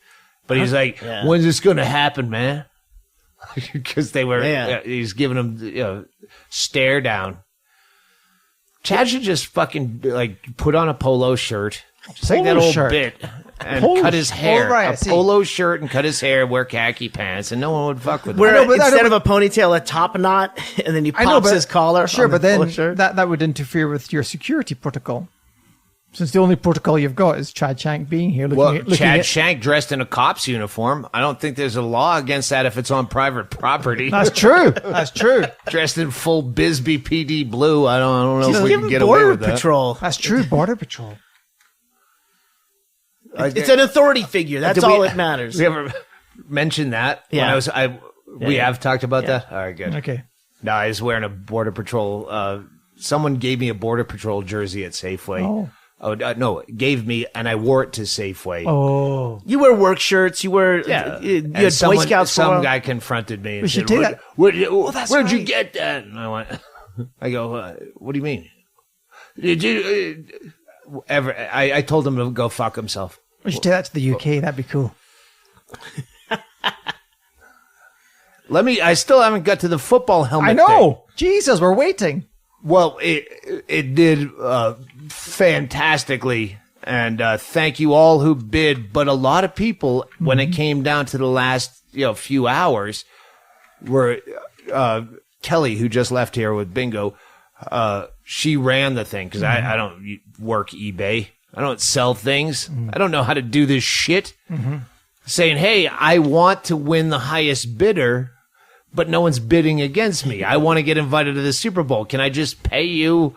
Speaker 3: But he's like,
Speaker 4: Yeah.
Speaker 3: when's this going to happen, man? Because they were,
Speaker 4: Yeah.
Speaker 3: he's giving him stare down. Chad should just fucking like put on a polo shirt, just like that
Speaker 1: Polo
Speaker 3: old
Speaker 1: shirt?
Speaker 3: bit, and
Speaker 1: Polo
Speaker 3: cut his
Speaker 1: sh-
Speaker 3: hair.
Speaker 1: Oh, right, I
Speaker 3: a
Speaker 1: see.
Speaker 3: polo shirt and cut his hair, wear khaki pants, and no one would fuck with him.
Speaker 4: Where
Speaker 1: I know, but-
Speaker 4: instead of a ponytail, a top knot, and then he pops his collar.
Speaker 1: Sure,
Speaker 4: on
Speaker 1: but
Speaker 4: the
Speaker 1: then
Speaker 4: polo shirt.
Speaker 1: that would interfere with your security protocol. Since the only protocol you've got is Chad Shank being here.
Speaker 3: Chad Shank dressed in a cop's uniform. I don't think there's a law against that if it's on private property.
Speaker 1: That's true. That's true.
Speaker 3: Dressed in full Bisbee PD blue. I don't know
Speaker 4: Just
Speaker 3: if we
Speaker 4: give
Speaker 3: can
Speaker 4: him
Speaker 3: get away
Speaker 4: Border
Speaker 3: with that.
Speaker 4: Patrol.
Speaker 1: That's true. Border Patrol.
Speaker 4: It's an authority figure. That's
Speaker 3: Did we-
Speaker 4: all that matters.
Speaker 3: We ever mentioned that?
Speaker 4: Yeah.
Speaker 3: We
Speaker 4: Yeah.
Speaker 3: have talked about
Speaker 4: Yeah.
Speaker 3: that? All right, good.
Speaker 1: Okay.
Speaker 3: No, I was wearing a Border Patrol. Someone gave me a Border Patrol jersey at Safeway. No, gave me, and I wore it to Safeway.
Speaker 1: Oh,
Speaker 4: You wear work shirts. You wear.
Speaker 3: Yeah,
Speaker 4: You
Speaker 3: And
Speaker 4: had Boy Scouts. for a
Speaker 3: Some
Speaker 4: while.
Speaker 3: guy confronted me. And
Speaker 1: should
Speaker 3: said,
Speaker 1: take that.
Speaker 3: Where'd
Speaker 1: that's
Speaker 3: you
Speaker 1: right.
Speaker 3: get that? And I went, I go, what do you mean? Did you ever? I told him to go fuck himself.
Speaker 1: we should take that to the UK. That'd be cool.
Speaker 3: I still haven't got to the football helmet.
Speaker 1: I
Speaker 3: thing.
Speaker 1: know. Jesus, we're waiting.
Speaker 3: Well, it did fantastically, and thank you all who bid. But a lot of people, when it came down to the last few hours, were Kelly, who just left here with Bingo. She ran the thing because I don't work eBay. I don't sell things. I don't know how to do this shit. Saying, hey, I want to win the highest bidder, but no one's bidding against me. I want to get invited to the Super Bowl. Can I just pay you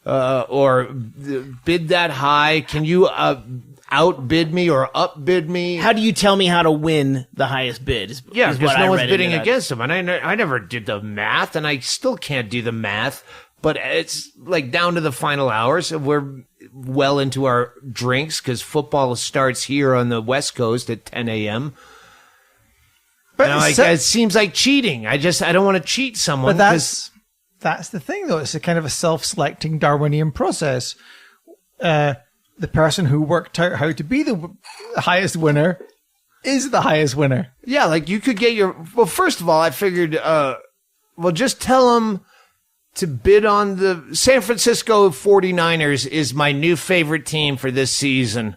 Speaker 3: or bid that high? Can you outbid me or upbid me?
Speaker 4: How do you tell me how to win the highest bid? Is
Speaker 3: Because
Speaker 4: what I
Speaker 3: no one's
Speaker 4: read
Speaker 3: bidding
Speaker 4: into that.
Speaker 3: against him. And I never did the math, and I still can't do the math. But it's like down to the final hours. We're well into our drinks because football starts here on the West Coast at 10 a.m.
Speaker 1: But
Speaker 3: And I'm like, it seems like cheating. I don't want to cheat someone.
Speaker 1: But
Speaker 3: 'cause-
Speaker 1: that's the thing, though. It's a kind of a self-selecting Darwinian process. The person who worked out how to be the highest winner is the highest winner.
Speaker 3: yeah, like you could get well, first of all, I figured, just tell them to bid on the San Francisco 49ers is my new favorite team for this season,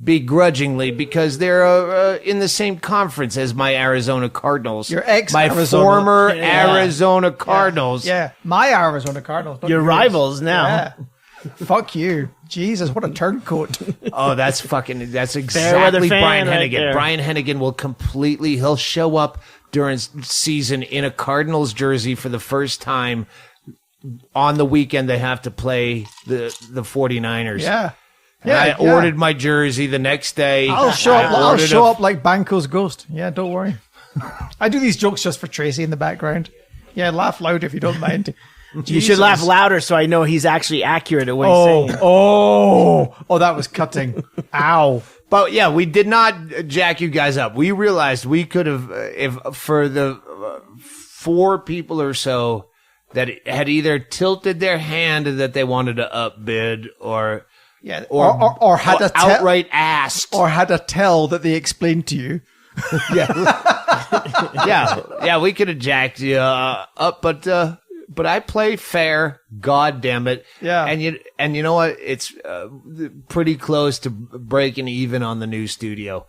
Speaker 3: begrudgingly, because they're in the same conference as my Arizona Cardinals.
Speaker 1: Your ex-
Speaker 3: my
Speaker 1: Arizona.
Speaker 3: former
Speaker 4: Yeah.
Speaker 3: Arizona Cardinals.
Speaker 1: Yeah, my Arizona Cardinals. not
Speaker 4: Your
Speaker 1: yours.
Speaker 4: rivals now.
Speaker 1: Yeah. Fuck you. Jesus, what a turncoat.
Speaker 3: Oh, that's exactly
Speaker 4: Fairweather fan
Speaker 3: Brian
Speaker 4: right
Speaker 3: Hennigan.
Speaker 4: there.
Speaker 3: Brian Hennigan will he'll show up during season in a Cardinals jersey for the first time. On the weekend, they have to play the 49ers.
Speaker 1: Yeah.
Speaker 3: And I ordered my jersey the next day.
Speaker 1: I'll show
Speaker 3: I
Speaker 1: up. I'll
Speaker 3: ordered
Speaker 1: show
Speaker 3: a-
Speaker 1: up like Banco's ghost. Yeah, don't worry. I do these jokes just for Tracy in the background. Yeah, laugh loud if you don't mind.
Speaker 4: You should laugh louder so I know he's actually accurate at what he's saying.
Speaker 1: Oh, that was cutting. Ow.
Speaker 3: But yeah, we did not jack you guys up. We realized we could have, if for the 4 people or so that had either tilted their hand that they wanted to upbid or
Speaker 1: had a
Speaker 3: outright asked.
Speaker 1: or had a tell that they explained to you.
Speaker 3: Yeah, we could have jacked you up, but I play fair. God damn it!
Speaker 1: Yeah,
Speaker 3: and you know what? It's pretty close to breaking even on the new studio.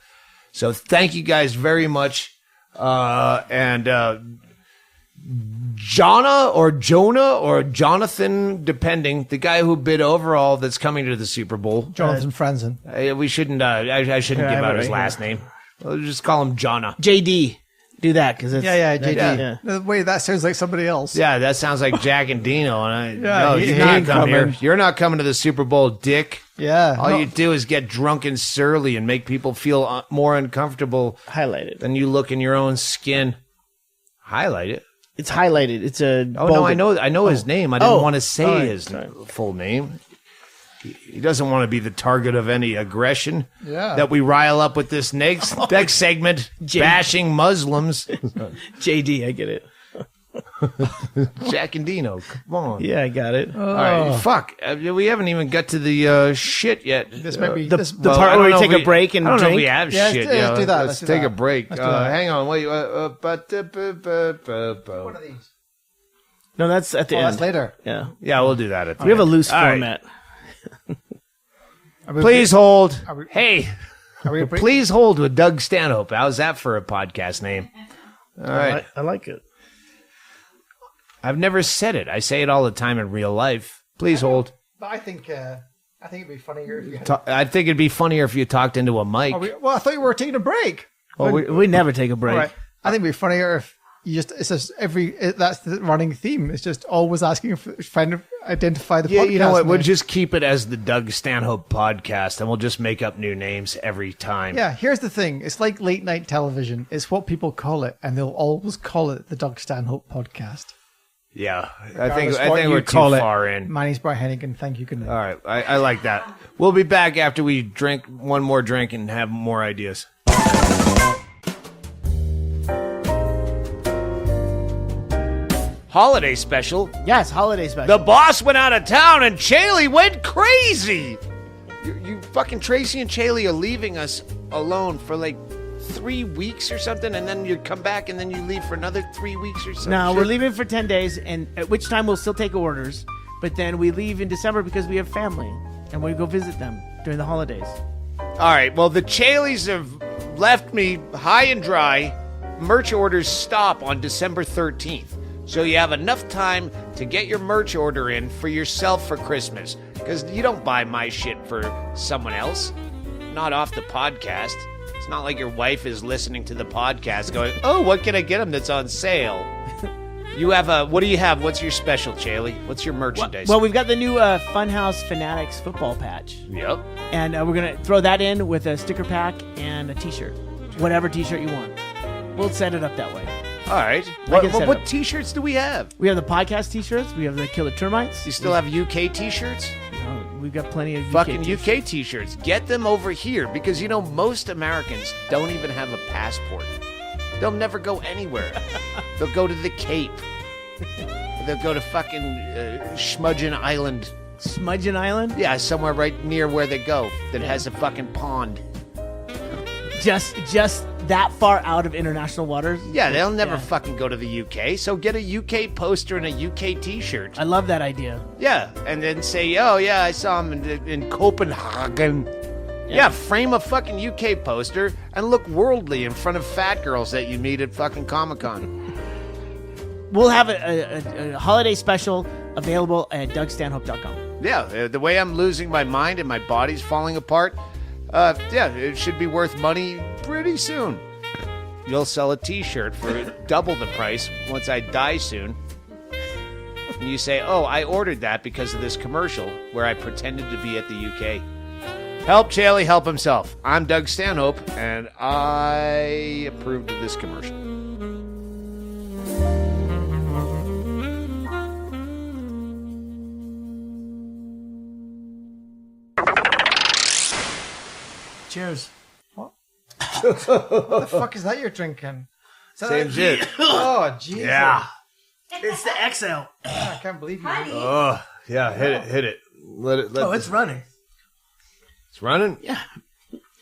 Speaker 3: So thank you guys very much. And Jonah or Jonathan, depending, the guy who bid overall that's coming to the Super Bowl.
Speaker 1: Jonathan Franzen.
Speaker 3: We shouldn't. I shouldn't give out his last name. We'll just call him Jonah.
Speaker 4: JD. Do that because it's
Speaker 1: JD.
Speaker 4: Yeah.
Speaker 1: Wait, that sounds like somebody else.
Speaker 3: Yeah, that sounds like Jack and Dino. And
Speaker 1: he
Speaker 3: you can't
Speaker 1: ain't
Speaker 3: come
Speaker 1: coming.
Speaker 3: here. You're not coming to the Super Bowl, dick.
Speaker 1: Yeah,
Speaker 3: All you do is get drunk and surly and make people feel more uncomfortable
Speaker 4: highlighted.
Speaker 3: than you look in your own skin. Highlight it.
Speaker 4: It's highlighted. It's a.
Speaker 3: Oh no, I know his name. I didn't want to say his
Speaker 4: sorry.
Speaker 3: full name. He doesn't want to be the target of any aggression that we rile up with this next segment, bashing Muslims.
Speaker 4: JD, I get it.
Speaker 3: Jack and Dino, come on.
Speaker 4: Yeah, I got it.
Speaker 3: All right, fuck. We haven't even got to the shit yet.
Speaker 1: This might be
Speaker 4: The
Speaker 3: Well,
Speaker 4: part
Speaker 3: I
Speaker 4: where
Speaker 3: don't
Speaker 4: we
Speaker 3: know
Speaker 4: take
Speaker 3: if
Speaker 4: a break and
Speaker 3: I don't know if
Speaker 4: drink.
Speaker 3: we have
Speaker 1: Yeah,
Speaker 3: shit.
Speaker 1: let's do that.
Speaker 3: Let's
Speaker 1: Let's do
Speaker 3: take
Speaker 1: that.
Speaker 3: a break.
Speaker 1: Let's do that.
Speaker 3: Hang on. Wait.
Speaker 1: One of these.
Speaker 4: No, that's at the end.
Speaker 1: That's later.
Speaker 4: Yeah,
Speaker 3: Yeah, we'll do that at the
Speaker 4: we have a
Speaker 3: end.
Speaker 4: loose
Speaker 3: All right.
Speaker 4: format.
Speaker 3: Please hold.
Speaker 1: Are we-
Speaker 3: Hey,
Speaker 1: Are we
Speaker 3: please hold with Doug Stanhope. How's that for a podcast name? All right.
Speaker 4: I like it.
Speaker 3: I've never said it. I say it all the time in real life. Please hold.
Speaker 1: But I think it'd be funnier if you.
Speaker 3: I think it'd be funnier if you talked into a mic.
Speaker 1: Well, I thought you were taking a break.
Speaker 4: Well, we never take a break.
Speaker 1: All right. I think it'd be funnier if you it's just that's the running theme. It's just always asking trying to identify the
Speaker 3: Yeah,
Speaker 1: podcast.
Speaker 3: you know what? We'll
Speaker 1: name.
Speaker 3: just keep it as the Doug Stanhope podcast, and we'll just make up new names every time.
Speaker 1: Yeah, here's the thing. It's like late night television. It's what people call it, and they'll always call it the Doug Stanhope podcast.
Speaker 3: Yeah. I think
Speaker 1: Regardless what you
Speaker 3: we're too
Speaker 1: call it.
Speaker 3: far in.
Speaker 1: My name's Brian Hennigan. Thank you. Good night.
Speaker 3: All right. I like that. We'll be back after we drink one more drink and have more ideas. Holiday special.
Speaker 4: Yes, holiday special.
Speaker 3: The boss went out of town and Chaille went crazy. You fucking Tracy and Chaille are leaving us alone for like 3 weeks or something, and then you come back and then you leave for another 3 weeks or something.
Speaker 4: No, we're leaving for 10 days, and at which time we'll still take orders. But then we leave in December because we have family, and we go visit them during the holidays.
Speaker 3: All right. Well, the Chailles have left me high and dry. Merch orders stop on December 13th. So you have enough time to get your merch order in for yourself for Christmas. Because you don't buy my shit for someone else. Not off the podcast. It's not like your wife is listening to the podcast going, oh, what can I get them that's on sale? You have what do you have? What's your special, Chaille? What's your merchandise?
Speaker 4: Well, we've got the new Funhouse Fanatics football patch.
Speaker 3: Yep.
Speaker 4: And we're going to throw that in with a sticker pack and a t-shirt. Whatever t-shirt you want. We'll set it up that way.
Speaker 3: All right.
Speaker 4: I can set it
Speaker 3: What
Speaker 4: up.
Speaker 3: t-shirts do we have?
Speaker 4: We have the podcast t-shirts. We have the Killer Termites.
Speaker 3: You still have UK t-shirts?
Speaker 4: We've got plenty of
Speaker 3: Fucking
Speaker 4: t-shirts.
Speaker 3: UK t-shirts. Get them over here because, you know, most Americans don't even have a passport. They'll never go anywhere. They'll go to the Cape. They'll go to fucking Schmudgeon Island.
Speaker 4: Smudgeon Island?
Speaker 3: Yeah, somewhere right near where they go that has a fucking pond.
Speaker 4: Just that far out of international waters?
Speaker 3: Yeah, they'll never fucking go to the UK. So get a UK poster and a UK t-shirt.
Speaker 4: I love that idea.
Speaker 3: Yeah, and then say, oh, yeah, I saw him in Copenhagen. Yeah, frame a fucking UK poster and look worldly in front of fat girls that you meet at fucking Comic-Con.
Speaker 4: We'll have a holiday special available at DougStanhope.com.
Speaker 3: Yeah, the way I'm losing my mind and my body's falling apart, it should be worth money pretty soon. You'll sell a t-shirt for double the price once I die soon. And you say, oh, I ordered that because of this commercial where I pretended to be at the UK. Help Chaille help himself. I'm Doug Stanhope, and I approved of this commercial.
Speaker 1: Cheers. What? What the fuck is that you're drinking?
Speaker 3: Same shit.
Speaker 1: Oh, Jesus.
Speaker 3: Yeah.
Speaker 4: It's the XL.
Speaker 1: I can't believe you.
Speaker 3: Oh, yeah. Hit it. Let it.
Speaker 4: It's running.
Speaker 3: It's running.
Speaker 4: Yeah.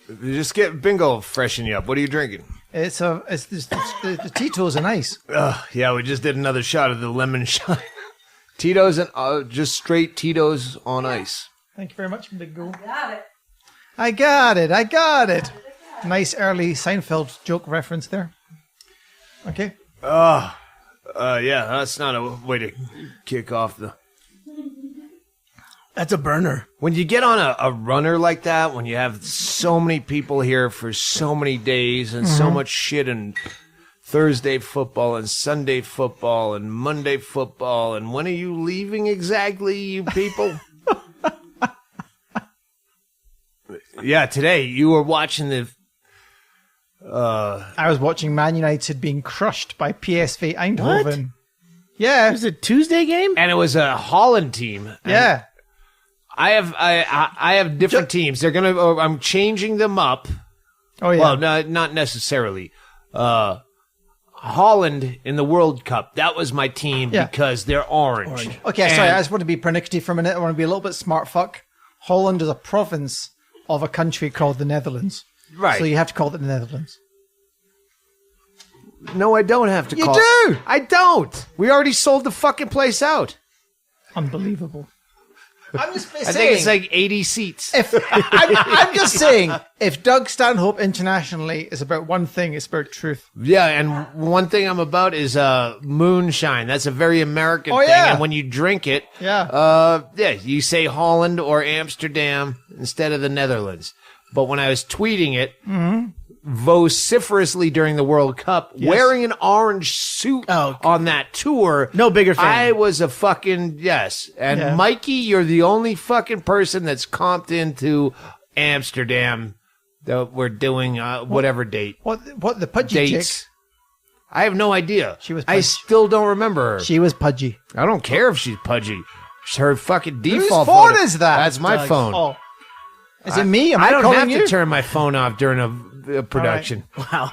Speaker 3: You just get Bingo freshen you up. What are you drinking?
Speaker 1: It's the Titos and ice.
Speaker 3: Yeah, we just did another shot of the lemon shine. Titos and just straight Titos on ice.
Speaker 1: Thank you very much, Big Go.
Speaker 2: Got it.
Speaker 1: I got it. Nice early Seinfeld joke reference there. Okay.
Speaker 3: Yeah, that's not a way to kick off the...
Speaker 4: That's a burner.
Speaker 3: When you get on a runner like that, when you have so many people here for so many days and so much shit, and Thursday football and Sunday football and Monday football, and when are you leaving exactly, you people? Yeah, today you were watching the...
Speaker 1: I was watching Man United being crushed by PSV Eindhoven. Yeah.
Speaker 4: It was a Tuesday game?
Speaker 3: And it was a Holland team.
Speaker 1: Yeah.
Speaker 3: I have different teams. They're gonna. I'm changing them up.
Speaker 1: Oh, yeah.
Speaker 3: Well, no, not necessarily. Holland in the World Cup. That was my team because they're orange.
Speaker 1: Okay, sorry. I just want to be pernickety for a minute. I want to be a little bit smart fuck. Holland is a province of a country called the Netherlands.
Speaker 3: Right.
Speaker 1: So you have to call it the Netherlands.
Speaker 3: No, I don't have to
Speaker 1: You
Speaker 3: call
Speaker 1: do!
Speaker 3: I don't. We already sold the fucking place out.
Speaker 1: Unbelievable. I'm just saying.
Speaker 3: I think it's like 80 seats.
Speaker 1: I'm just saying, if Doug Stanhope internationally is about one thing, it's about truth.
Speaker 3: Yeah, and one thing I'm about is moonshine. That's a very American thing.
Speaker 1: yeah.
Speaker 3: And when you drink it,
Speaker 1: Yeah.
Speaker 3: you say Holland or Amsterdam instead of the Netherlands. But when I was tweeting it vociferously during the World Cup, wearing an orange suit on that tour,
Speaker 4: No bigger fan.
Speaker 3: I was a fucking yes. And Mikey, you're the only fucking person that's comped into Amsterdam that we're doing whatever date.
Speaker 1: What the pudgy
Speaker 3: Dates.
Speaker 1: chick?
Speaker 3: I have no idea.
Speaker 1: She was
Speaker 3: I
Speaker 1: pudgy.
Speaker 3: still don't remember her.
Speaker 1: She was pudgy.
Speaker 3: I don't care if she's pudgy. Her fucking
Speaker 1: Whose
Speaker 3: default
Speaker 1: phone
Speaker 3: photo-
Speaker 1: is that?
Speaker 3: That's my
Speaker 1: Doug?
Speaker 3: phone.
Speaker 1: Oh. Is it me? Am I
Speaker 3: don't
Speaker 1: calling
Speaker 3: have
Speaker 1: you?
Speaker 3: to turn my phone off during a production.
Speaker 4: Wow.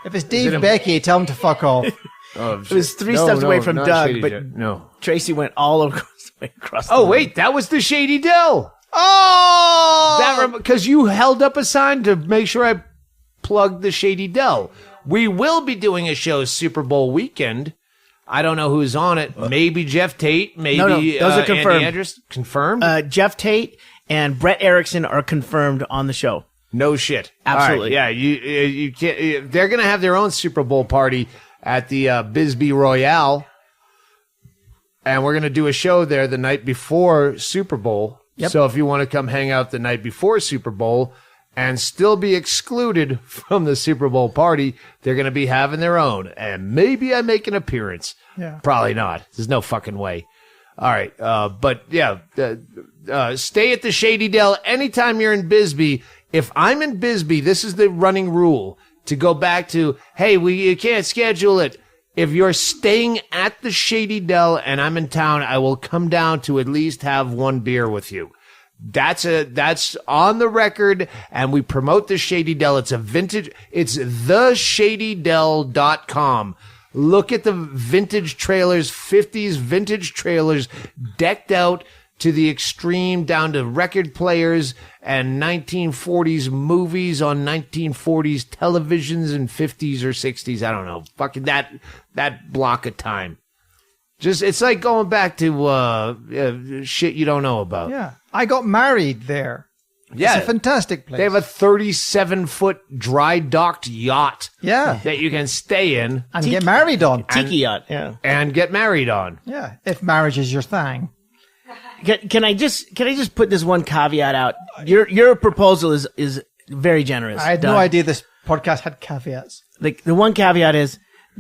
Speaker 1: If it's Dave Becky, tell him to fuck off.
Speaker 3: Oh,
Speaker 4: It was three steps away from
Speaker 3: not
Speaker 4: Doug,
Speaker 3: Shady
Speaker 4: but
Speaker 3: Dell. No.
Speaker 4: Tracy went all across the across the
Speaker 3: Oh
Speaker 4: room.
Speaker 3: wait, that was the Shady Dell.
Speaker 1: Oh!
Speaker 3: That because you held up a sign to make sure I plugged the Shady Dell. We will be doing a show Super Bowl weekend. I don't know who's on it. Maybe Jeff Tate. Maybe
Speaker 4: No, those are confirmed.
Speaker 3: Andy Andrews. Confirmed.
Speaker 4: Jeff Tate and Brett Erickson are confirmed on the show.
Speaker 3: No shit.
Speaker 4: Absolutely.
Speaker 3: All right, yeah, you can't. They're gonna have their own Super Bowl party at the Bisbee Royale, and we're gonna do a show there the night before Super Bowl.
Speaker 4: Yep.
Speaker 3: So if you want to come hang out the night before Super Bowl and still be excluded from the Super Bowl party, they're gonna be having their own, and maybe I make an appearance.
Speaker 1: Yeah.
Speaker 3: Probably not. There's no fucking way. All right, but yeah, stay at the Shady Dell anytime you're in Bisbee. If I'm in Bisbee, this is the running rule to go back to, hey, you can't schedule it. If you're staying at the Shady Dell and I'm in town, I will come down to at least have one beer with you. That's on the record, and we promote the Shady Dell. It's theshadydell.com. Look at the vintage trailers, 50s vintage trailers decked out to the extreme, down to record players and 1940s movies on 1940s televisions and 50s or 60s. I don't know. Fucking that block of time. Just, it's like going back to shit you don't know about.
Speaker 1: Yeah. I got married there.
Speaker 3: Yeah.
Speaker 1: It's a fantastic place.
Speaker 3: They have a 37-foot dry docked yacht
Speaker 1: Yeah.
Speaker 3: that you can stay in
Speaker 1: And get married on.
Speaker 4: Tiki yacht. Yeah.
Speaker 3: and get married on.
Speaker 1: Yeah. If marriage is your thing.
Speaker 4: Can I just put this one caveat out? Your proposal is very generous.
Speaker 1: I had
Speaker 4: Doug.
Speaker 1: no idea this podcast had caveats.
Speaker 4: Like the one caveat is,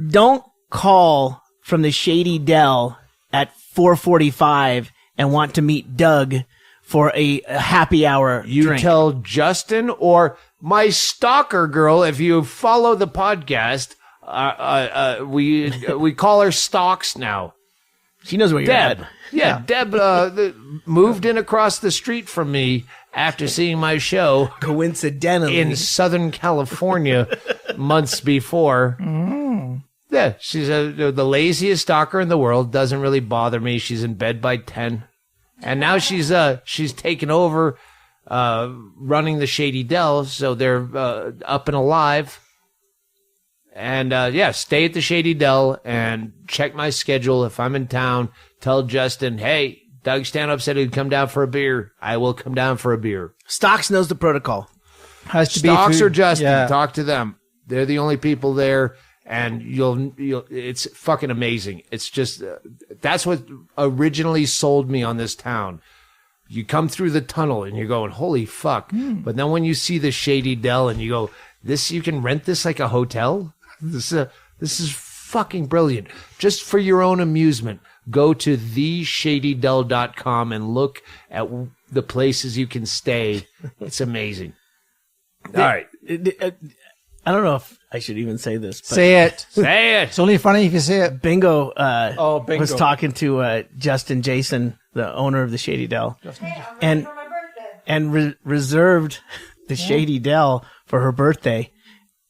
Speaker 4: don't call from the Shady Dell at 4:45 and want to meet Doug for a happy hour
Speaker 3: You
Speaker 4: drink.
Speaker 3: tell Justin or my stalker girl, if you follow the podcast, we call her Stalks now.
Speaker 4: She knows where you're
Speaker 3: Deb.
Speaker 4: at.
Speaker 3: Yeah, Deb moved in across the street from me after seeing my show
Speaker 4: Coincidentally.
Speaker 3: in Southern California months before. Yeah, she's the laziest stalker in the world. Doesn't really bother me. She's in bed by 10. And now she's taken over running the Shady Dell, so they're up and alive. And stay at the Shady Dell and check my schedule. If I'm in town, tell Justin, hey, Doug Stanhope said he'd come down for a beer. I will come down for a beer.
Speaker 4: Stocks knows the protocol.
Speaker 1: Has to
Speaker 3: Stocks
Speaker 1: be
Speaker 3: or Justin,
Speaker 1: Yeah.
Speaker 3: talk to them. They're the only people there, and you'll it's fucking amazing. It's just that's what originally sold me on this town. You come through the tunnel and you're going, holy fuck. But then when you see the Shady Dell and you go, you can rent this like a hotel? This is fucking brilliant. Just for your own amusement, go to theshadydell.com and look at the places you can stay. It's amazing. All right.
Speaker 4: I don't know if I should even say this. But
Speaker 1: Say it.
Speaker 3: Say it.
Speaker 1: It's only funny if you say it.
Speaker 4: Bingo,
Speaker 1: Bingo.
Speaker 4: was talking to Justin Jason, the owner of the Shady Dell,
Speaker 2: Hey, I'm
Speaker 4: And-
Speaker 2: ready for my birthday.
Speaker 4: and reserved the Shady Dell for her birthday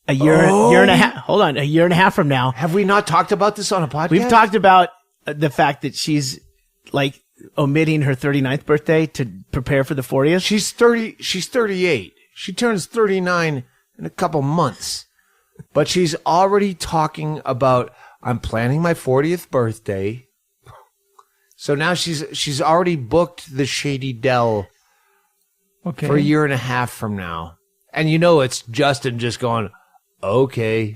Speaker 4: a year and a half. Hold on, a year and a half from now.
Speaker 3: Have we not talked about this on a podcast?
Speaker 4: We've talked about the fact that she's like omitting her 39th birthday to prepare for the 40th.
Speaker 3: She's 30. She's 38. She turns 39 in a couple months. But she's already talking about, I'm planning my 40th birthday. So now she's already booked the Shady Dell
Speaker 1: Okay.
Speaker 3: for a year and a half from now. And you know it's Justin just going, okay,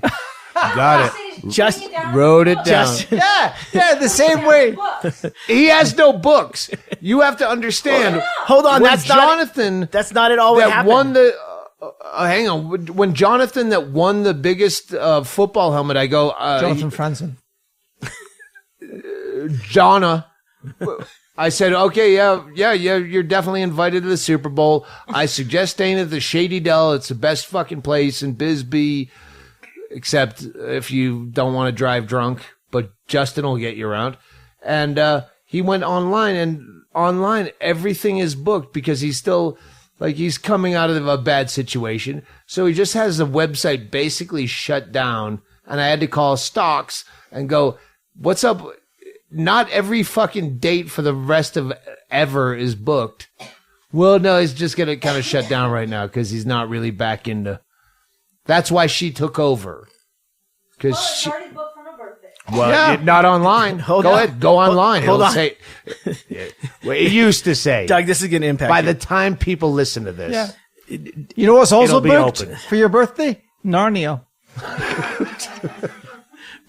Speaker 3: got it.
Speaker 4: Just
Speaker 3: Wrote it down.
Speaker 1: Yeah, the same way.
Speaker 3: He has no books. You have to understand.
Speaker 4: hold on,
Speaker 3: when
Speaker 4: that's
Speaker 3: Jonathan
Speaker 4: not. That's not at all what
Speaker 3: that
Speaker 4: happened.
Speaker 3: won the. Hang on. When Jonathan that won the biggest football helmet, I go,
Speaker 1: Jonathan Franzen.
Speaker 3: Jonna. I said, okay, yeah, you're definitely invited to the Super Bowl. I suggest staying at the Shady Dell. It's the best fucking place in Bisbee, except if you don't want to drive drunk. But Justin will get you around. And he went online, and online everything is booked because he's still he's coming out of a bad situation. So he just has the website basically shut down. And I had to call Stocks and go, what's up? Not every fucking date for the rest of ever is booked. Well, no, he's just going to kind of shut down right now because he's not really back into. That's why she took over. Because
Speaker 2: Well, it's
Speaker 3: she.
Speaker 2: already booked for my birthday.
Speaker 3: Well,
Speaker 1: Yeah.
Speaker 3: not online.
Speaker 4: Hold
Speaker 3: Go
Speaker 4: on.
Speaker 3: ahead. Go online.
Speaker 4: Hold
Speaker 3: It'll
Speaker 4: on.
Speaker 3: say. Well, it used to say.
Speaker 4: Doug, this is going to impact
Speaker 3: By
Speaker 4: you.
Speaker 3: the time people listen to this.
Speaker 1: Yeah. You know what's also
Speaker 3: It'll be
Speaker 1: booked
Speaker 3: open.
Speaker 1: for your birthday? Narnia.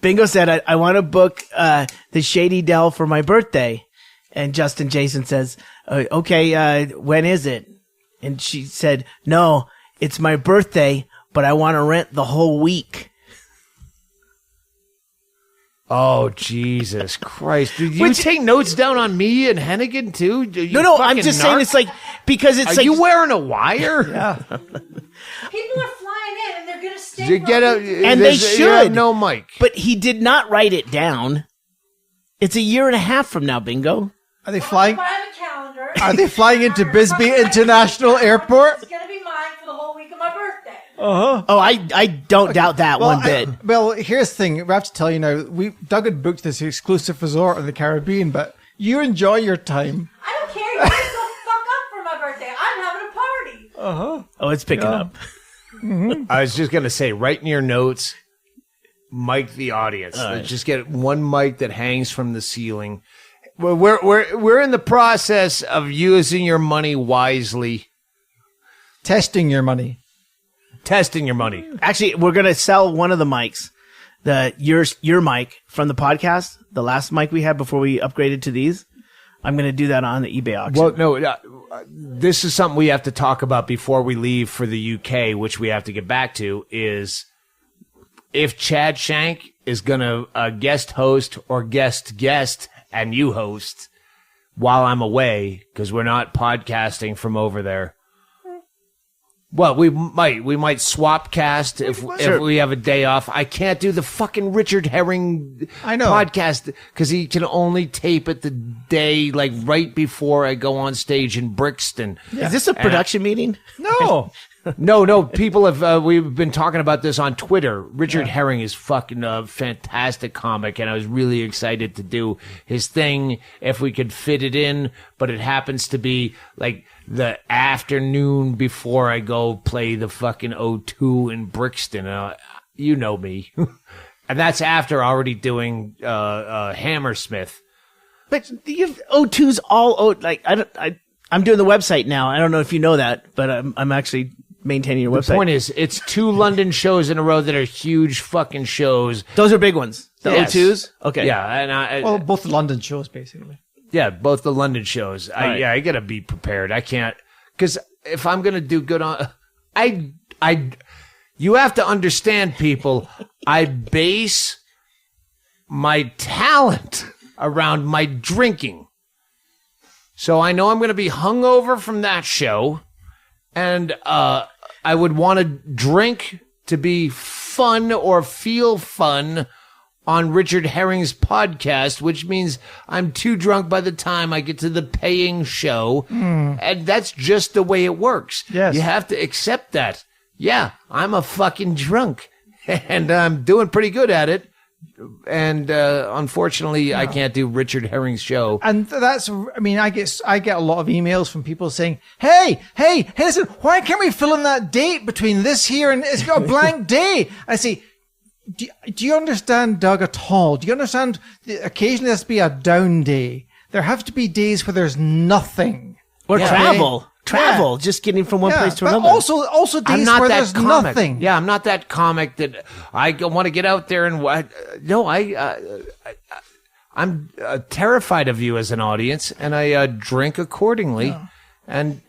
Speaker 4: Bingo said, I want to book the Shady Dell for my birthday. And Justin Jason says, okay, when is it? And she said, no, it's my birthday, but I want to rent the whole week.
Speaker 3: Oh, Jesus Christ. Did you take notes down on me and Hennigan, too?
Speaker 4: No, I'm just saying it's like, because it's
Speaker 3: Are
Speaker 4: like,
Speaker 3: you wearing a wire?
Speaker 1: Yeah.
Speaker 2: People are flying in and they're going to stay.
Speaker 3: You
Speaker 2: for
Speaker 3: get
Speaker 2: a
Speaker 3: a,
Speaker 2: week.
Speaker 4: And they
Speaker 3: you have
Speaker 4: should.
Speaker 3: no mic.
Speaker 4: but he did not write it down. It's a year and a half from now, Bingo.
Speaker 1: Are they flying?
Speaker 2: I have a calendar.
Speaker 1: Are they flying into Bisbee International Airport?
Speaker 2: It's going to be mine for the whole week of my birthday.
Speaker 4: Oh, I don't doubt that one bit.
Speaker 1: Well, here's the thing. We have to tell you now. Doug had booked this exclusive resort in the Caribbean, but you enjoy your time.
Speaker 2: I don't care. You guys go fuck up for my birthday. I'm having a party.
Speaker 4: Oh, it's picking up.
Speaker 3: I was just going to say, write in your notes, mic the audience. Let's just get one mic that hangs from the ceiling. We're in the process of using your money wisely,
Speaker 1: Testing your money.
Speaker 3: testing your money.
Speaker 4: Actually, we're gonna sell one of the mics, your mic from the podcast, the last mic we had before we upgraded to these. I'm gonna do that on the eBay auction.
Speaker 3: Well, no, this is something we have to talk about before we leave for the UK, which we have to get back to, is if Chad Shank is going to guest host or guest and you host while I'm away, because we're not podcasting from over there. Well, we might swap cast if we have a day off. I can't do the fucking Richard Herring podcast because he can only tape it the day right before I go on stage in Brixton.
Speaker 4: Is this a production meeting?
Speaker 1: No.
Speaker 3: No. People have. We've been talking about this on Twitter. Richard Herring is fucking a fantastic comic, and I was really excited to do his thing if we could fit it in. But it happens to be like the afternoon before I go play the fucking O2 in Brixton. You know me, and that's after already doing Hammersmith.
Speaker 4: But you O2's all I'm doing the website now. I don't know if you know that, but I'm actually maintaining your website.
Speaker 3: The point is, it's 2 London shows in a row that are huge fucking shows.
Speaker 4: Those are big ones. The
Speaker 3: Yes.
Speaker 4: O2s? Okay.
Speaker 3: Yeah, and
Speaker 1: Well, both the London shows, basically.
Speaker 3: yeah, both the London shows.
Speaker 4: right.
Speaker 3: I gotta be prepared. I can't, because if I'm gonna do good on, you have to understand, people. I base my talent around my drinking. So I know I'm going to be hungover from that show, and I would want to drink to be fun or feel fun on Richard Herring's podcast, which means I'm too drunk by the time I get to the paying show, and that's just the way it works.
Speaker 1: Yes.
Speaker 3: You have to accept that. Yeah, I'm a fucking drunk, and I'm doing pretty good at it. And unfortunately, I can't do Richard Herring's show.
Speaker 1: And that's, I mean, I get a lot of emails from people saying, hey, listen, why can't we fill in that date between this here and it's got a blank day? I say, do you understand, Doug, at all? Do you understand that occasionally there has to be a down day? There have to be days where there's nothing.
Speaker 4: Or
Speaker 1: Yeah.
Speaker 4: travel, just getting from one place to
Speaker 1: but
Speaker 4: another.
Speaker 1: also days
Speaker 3: I'm not
Speaker 1: where
Speaker 3: that
Speaker 1: there's
Speaker 3: comic.
Speaker 1: nothing.
Speaker 3: Yeah, I'm not that comic that I want to get out there and no, I'm terrified of you as an audience, and I drink accordingly. And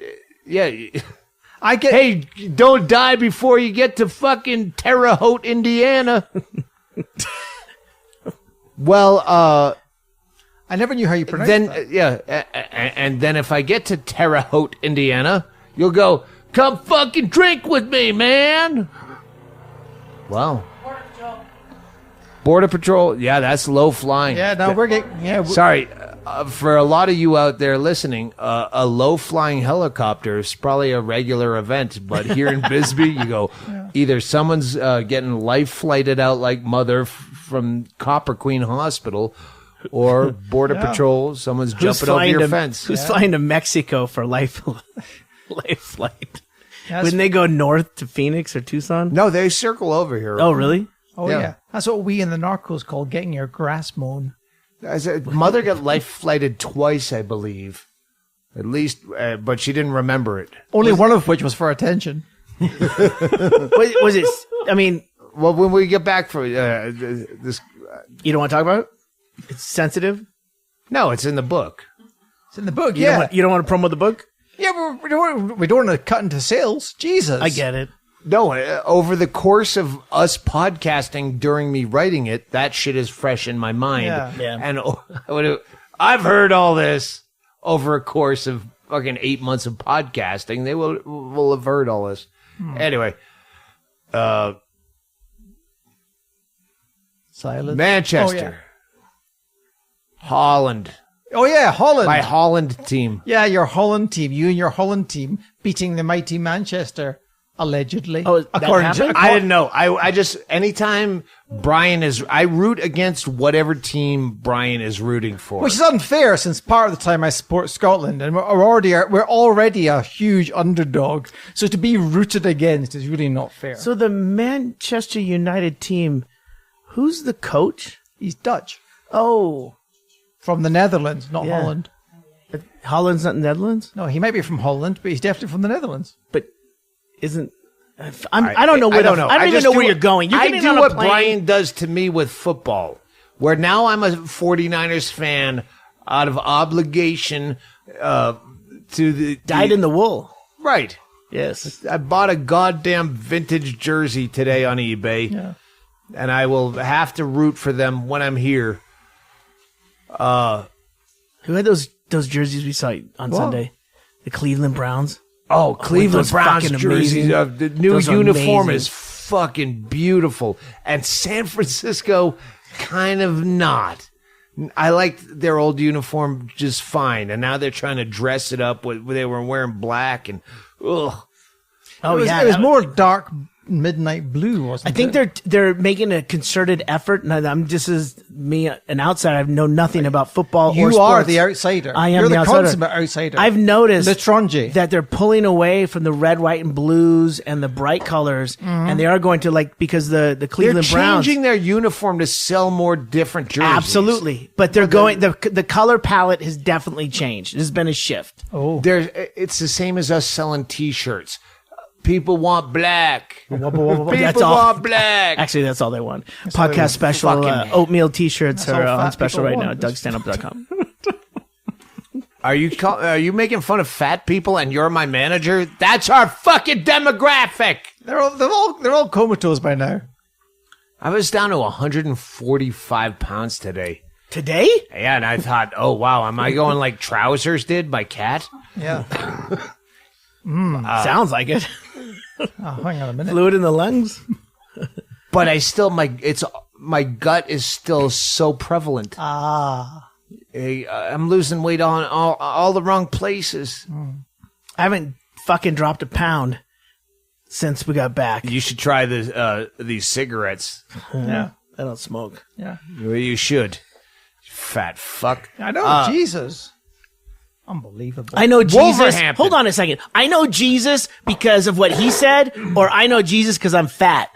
Speaker 1: I get.
Speaker 3: hey, don't die before you get to fucking Terre Haute, Indiana. Well,
Speaker 1: I never knew how you pronounce
Speaker 3: then
Speaker 1: that.
Speaker 3: and then if I get to Terre Haute, Indiana, you'll go, come fucking drink with me, man. Wow. Border Patrol, yeah, that's low flying.
Speaker 1: Yeah, no, we're getting. Yeah,
Speaker 3: Sorry, for a lot of you out there listening, a low flying helicopter is probably a regular event, but here in Bisbee, you go, either someone's getting life flighted out like mother from Copper Queen Hospital, or Border Patrol, someone's jumping over your fence.
Speaker 4: Who's flying to Mexico for life flight?
Speaker 1: Yes.
Speaker 4: Wouldn't they go north to Phoenix or Tucson?
Speaker 3: No, they circle over here.
Speaker 4: Oh, really?
Speaker 1: Oh
Speaker 3: Yeah.
Speaker 1: yeah. That's what we in the Narcos call getting your grass mown.
Speaker 3: Mother got life flighted twice, I believe. At least, but she didn't remember it.
Speaker 1: Only one of which was for attention.
Speaker 4: Was it? I mean,
Speaker 3: Well, when we get back from this,
Speaker 4: you don't want to talk about it? It's sensitive.
Speaker 3: no, it's in the book.
Speaker 1: It's in the book.
Speaker 4: You
Speaker 1: Yeah.
Speaker 4: don't want to promote the book?
Speaker 1: Yeah, but we don't want to cut into sales. Jesus.
Speaker 4: I get it.
Speaker 3: No, over the course of us podcasting during me writing it, that shit is fresh in my mind.
Speaker 1: Yeah.
Speaker 3: And I've heard all this over a course of fucking 8 months of podcasting. They will have heard all this. Anyway,
Speaker 1: Silence.
Speaker 3: Manchester, Holland,
Speaker 1: Oh yeah, Holland.
Speaker 3: my Holland team.
Speaker 1: Yeah, your Holland team. You and your Holland team beating the mighty Manchester, allegedly.
Speaker 4: Oh, that happened?
Speaker 3: I didn't know. I just, anytime Brian I root against whatever team Brian is rooting for.
Speaker 1: Which is unfair, since part of the time I support Scotland, and we're already a huge underdog. So to be rooted against is really not fair.
Speaker 4: So the Manchester United team, who's the coach?
Speaker 1: He's Dutch,
Speaker 4: Oh,
Speaker 1: from the Netherlands, not
Speaker 4: Yeah.
Speaker 1: Holland.
Speaker 4: Holland's not Netherlands,
Speaker 1: No, he might be from Holland, but he's definitely from the Netherlands.
Speaker 4: but isn't. I don't know where
Speaker 3: I don't know.
Speaker 4: I don't even
Speaker 3: just
Speaker 4: know
Speaker 3: do
Speaker 4: where
Speaker 3: what-
Speaker 4: you're going. You're
Speaker 3: I
Speaker 4: getting
Speaker 3: do
Speaker 4: on a
Speaker 3: what
Speaker 4: plane.
Speaker 3: Brian does to me with football, where now I'm a 49ers fan out of obligation to the
Speaker 4: Dyed in the wool.
Speaker 3: right.
Speaker 4: Yes.
Speaker 3: I bought a goddamn vintage jersey today on eBay,
Speaker 1: Yeah.
Speaker 3: and I will have to root for them when I'm here.
Speaker 4: Who had those jerseys we saw on Sunday? The Cleveland Browns.
Speaker 3: Oh, Cleveland
Speaker 4: those
Speaker 3: Browns
Speaker 4: fucking
Speaker 3: jerseys.
Speaker 4: amazing.
Speaker 3: The new
Speaker 4: Those are
Speaker 3: uniform
Speaker 4: amazing.
Speaker 3: is fucking beautiful. And San Francisco, kind of not. I liked their old uniform just fine. And now they're trying to dress it up. They were wearing black and, ugh.
Speaker 4: Oh,
Speaker 1: it
Speaker 4: yeah.
Speaker 1: was more dark midnight blue, wasn't
Speaker 4: I think
Speaker 1: it?
Speaker 4: they're making a concerted effort. And I'm just as me, an outsider. I know nothing about football or sports.
Speaker 1: You are the outsider.
Speaker 4: I am
Speaker 1: You're
Speaker 4: the
Speaker 1: the
Speaker 4: outsider.
Speaker 1: consummate outsider.
Speaker 4: I've noticed
Speaker 1: L'Étranger.
Speaker 4: that they're pulling away from the red, white, and blues and the bright colors, and they are going to because the
Speaker 3: They're
Speaker 4: Cleveland Browns.
Speaker 3: changing their uniform to sell more different jerseys.
Speaker 4: Absolutely, but they're going. The color palette has definitely changed. There's been a shift.
Speaker 1: Oh.
Speaker 3: It's the same as us selling T-shirts. People want black. People
Speaker 4: That's all.
Speaker 3: want black.
Speaker 4: Actually, that's all they want. Podcast special oatmeal T-shirts are
Speaker 1: all fat
Speaker 4: on special
Speaker 1: people
Speaker 4: right now
Speaker 1: want.
Speaker 4: at DougStanhope.com.
Speaker 3: Are you making fun of fat people and you're my manager? That's our fucking demographic.
Speaker 1: They're all comatose by now.
Speaker 3: I was down to 145 pounds today.
Speaker 4: Today?
Speaker 3: Yeah, and I thought, oh wow, am I going like Trousers did, my cat?
Speaker 1: Yeah.
Speaker 4: Sounds like it.
Speaker 1: Oh, hang on a minute.
Speaker 4: Fluid in the lungs.
Speaker 3: But I still my gut is still so prevalent. I'm losing weight on all the wrong places.
Speaker 4: I haven't fucking dropped a pound since we got back.
Speaker 3: You should try these cigarettes.
Speaker 1: Yeah.
Speaker 4: I don't smoke.
Speaker 1: Yeah.
Speaker 3: Well, you should. Fat fuck.
Speaker 1: I know. Jesus. Unbelievable.
Speaker 4: I know Jesus.
Speaker 3: Wolverhampton.
Speaker 4: Hold on a second. I know Jesus because of what he said, or I know Jesus because I'm fat.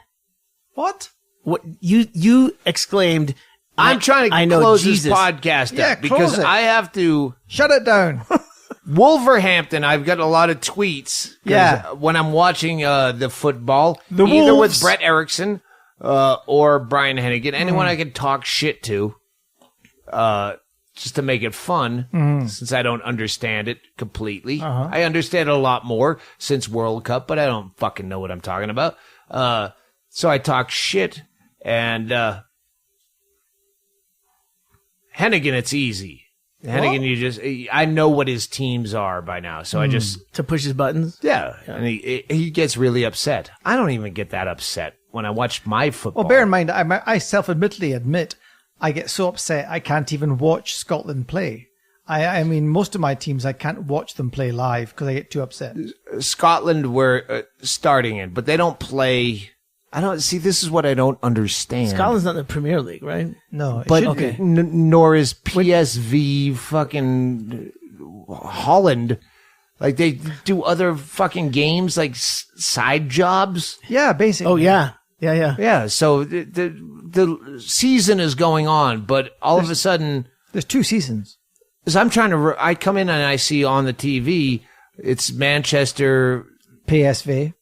Speaker 1: What?
Speaker 4: What you exclaimed?
Speaker 3: I'm trying to
Speaker 4: I know
Speaker 3: close
Speaker 4: Jesus.
Speaker 3: this podcast
Speaker 1: Yeah,
Speaker 3: up because
Speaker 1: close it.
Speaker 3: I have to.
Speaker 1: Shut it down.
Speaker 3: Wolverhampton, I've got a lot of tweets. 'Cause
Speaker 1: Yeah.
Speaker 3: When I'm watching the football,
Speaker 1: The
Speaker 3: either
Speaker 1: Wolves.
Speaker 3: with Brett Erickson or Brian Hennigan, anyone I can talk shit to, just to make it fun, since I don't understand it completely. I understand it a lot more since World Cup, but I don't fucking know what I'm talking about. So I talk shit, and Hennigan, it's easy. Hennigan, I know what his teams are by now, so I just,
Speaker 4: To push his buttons.
Speaker 3: yeah. And he gets really upset. I don't even get that upset when I watch my football.
Speaker 1: Well, bear in mind, I self-admittedly admit I get so upset I can't even watch Scotland play. I mean, most of my teams, I can't watch them play live because I get too upset.
Speaker 3: Scotland were starting in, but they don't play. I don't see. This is what I don't understand.
Speaker 4: Scotland's not in the Premier League, right?
Speaker 1: No, it
Speaker 3: but
Speaker 1: should be.
Speaker 3: nor is PSV fucking Holland. Like they do other fucking games like side jobs.
Speaker 1: Yeah, basically.
Speaker 4: Oh yeah.
Speaker 3: Yeah. So the season is going on, but all of a sudden,
Speaker 1: There's 2 seasons.
Speaker 3: as I'm trying to, I come in and I see on the TV, it's Manchester.
Speaker 1: PSV.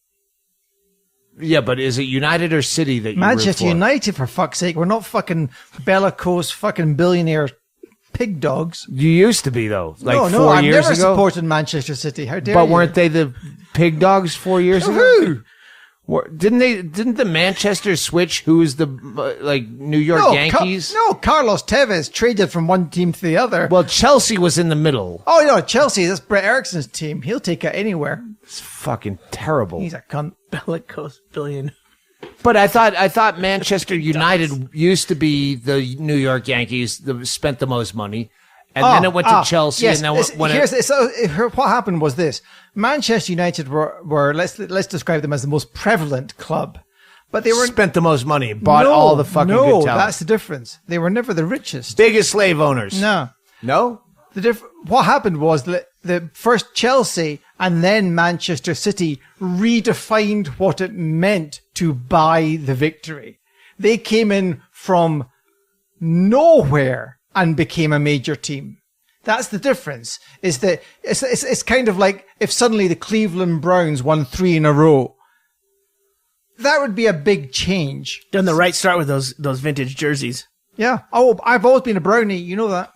Speaker 3: Yeah, but is it United or City that you
Speaker 1: Manchester
Speaker 3: root for?
Speaker 1: United, for fuck's sake. We're not fucking bellicose fucking billionaire pig dogs.
Speaker 3: You used to be though, like
Speaker 1: no,
Speaker 3: 4
Speaker 1: I've
Speaker 3: years
Speaker 1: never
Speaker 3: ago.
Speaker 1: supported Manchester City. How dare
Speaker 3: But
Speaker 1: you?
Speaker 3: weren't they the pig dogs 4 years ago?
Speaker 1: Who?
Speaker 3: Didn't the Manchester switch? Who was the like New York Yankees?
Speaker 1: Carlos Tevez traded from one team to the other.
Speaker 3: Well, Chelsea was in the middle.
Speaker 1: Oh, no, Chelsea. That's Brett Erickson's team. He'll take it anywhere.
Speaker 3: It's fucking terrible.
Speaker 1: He's a cunt.
Speaker 4: Bellicose billion.
Speaker 3: But I thought Manchester United used to be the New York Yankees that spent the most money, and then it went to Chelsea.
Speaker 1: Yes,
Speaker 3: and then
Speaker 1: what happened was this: Manchester United were let's describe them as the most prevalent club, but they were
Speaker 3: spent the most money, bought all the fucking good talent.
Speaker 1: That's the difference. They were never the richest.
Speaker 3: Biggest slave owners.
Speaker 1: No. What happened was that the first Chelsea and then Manchester City redefined what it meant to buy the victory. They came in from nowhere and became a major team. That's the difference. Is that it's kind of like if suddenly the Cleveland Browns won 3 in a row. That would be a big change.
Speaker 4: Done the right start with those vintage jerseys.
Speaker 1: Yeah. Oh, I've always been a Brownie. You know that.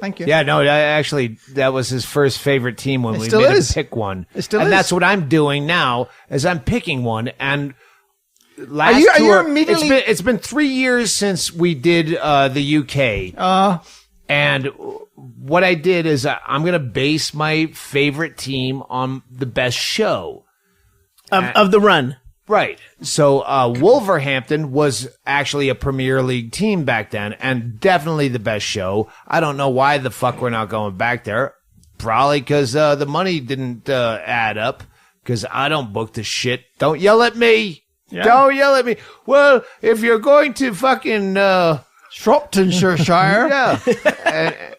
Speaker 1: Thank you.
Speaker 3: Yeah, no, actually, that was his first favorite team when we
Speaker 1: still
Speaker 3: made
Speaker 1: is.
Speaker 3: him pick one.
Speaker 1: It still
Speaker 3: and
Speaker 1: is.
Speaker 3: that's what I'm doing now, is I'm picking one. And last
Speaker 1: Are you
Speaker 3: tour,
Speaker 1: immediately-
Speaker 3: it's been 3 years since we did the UK. And what I did is I'm going to base my favorite team on the best show.
Speaker 4: Of the run.
Speaker 3: Right. So Wolverhampton was actually a Premier League team back then, and definitely the best show. I don't know why the fuck we're not going back there. Probably because the money didn't add up. because I don't book the shit. Don't yell at me.
Speaker 1: Yeah.
Speaker 3: Don't yell at me. Well, if you're going to fucking
Speaker 1: Shroptonshire.
Speaker 3: yeah,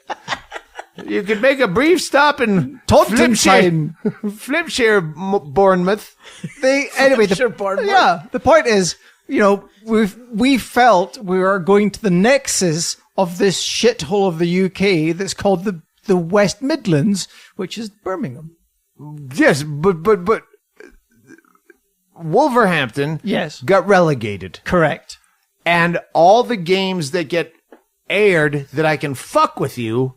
Speaker 3: you could make a brief stop in
Speaker 1: Tottenham.
Speaker 3: Flipshire, Bournemouth.
Speaker 1: The point is, we felt we were going to the nexus of this shithole of the UK that's called the West Midlands, which is Birmingham.
Speaker 3: Yes, but Wolverhampton got relegated.
Speaker 1: Correct.
Speaker 3: And all the games that get aired that I can fuck with you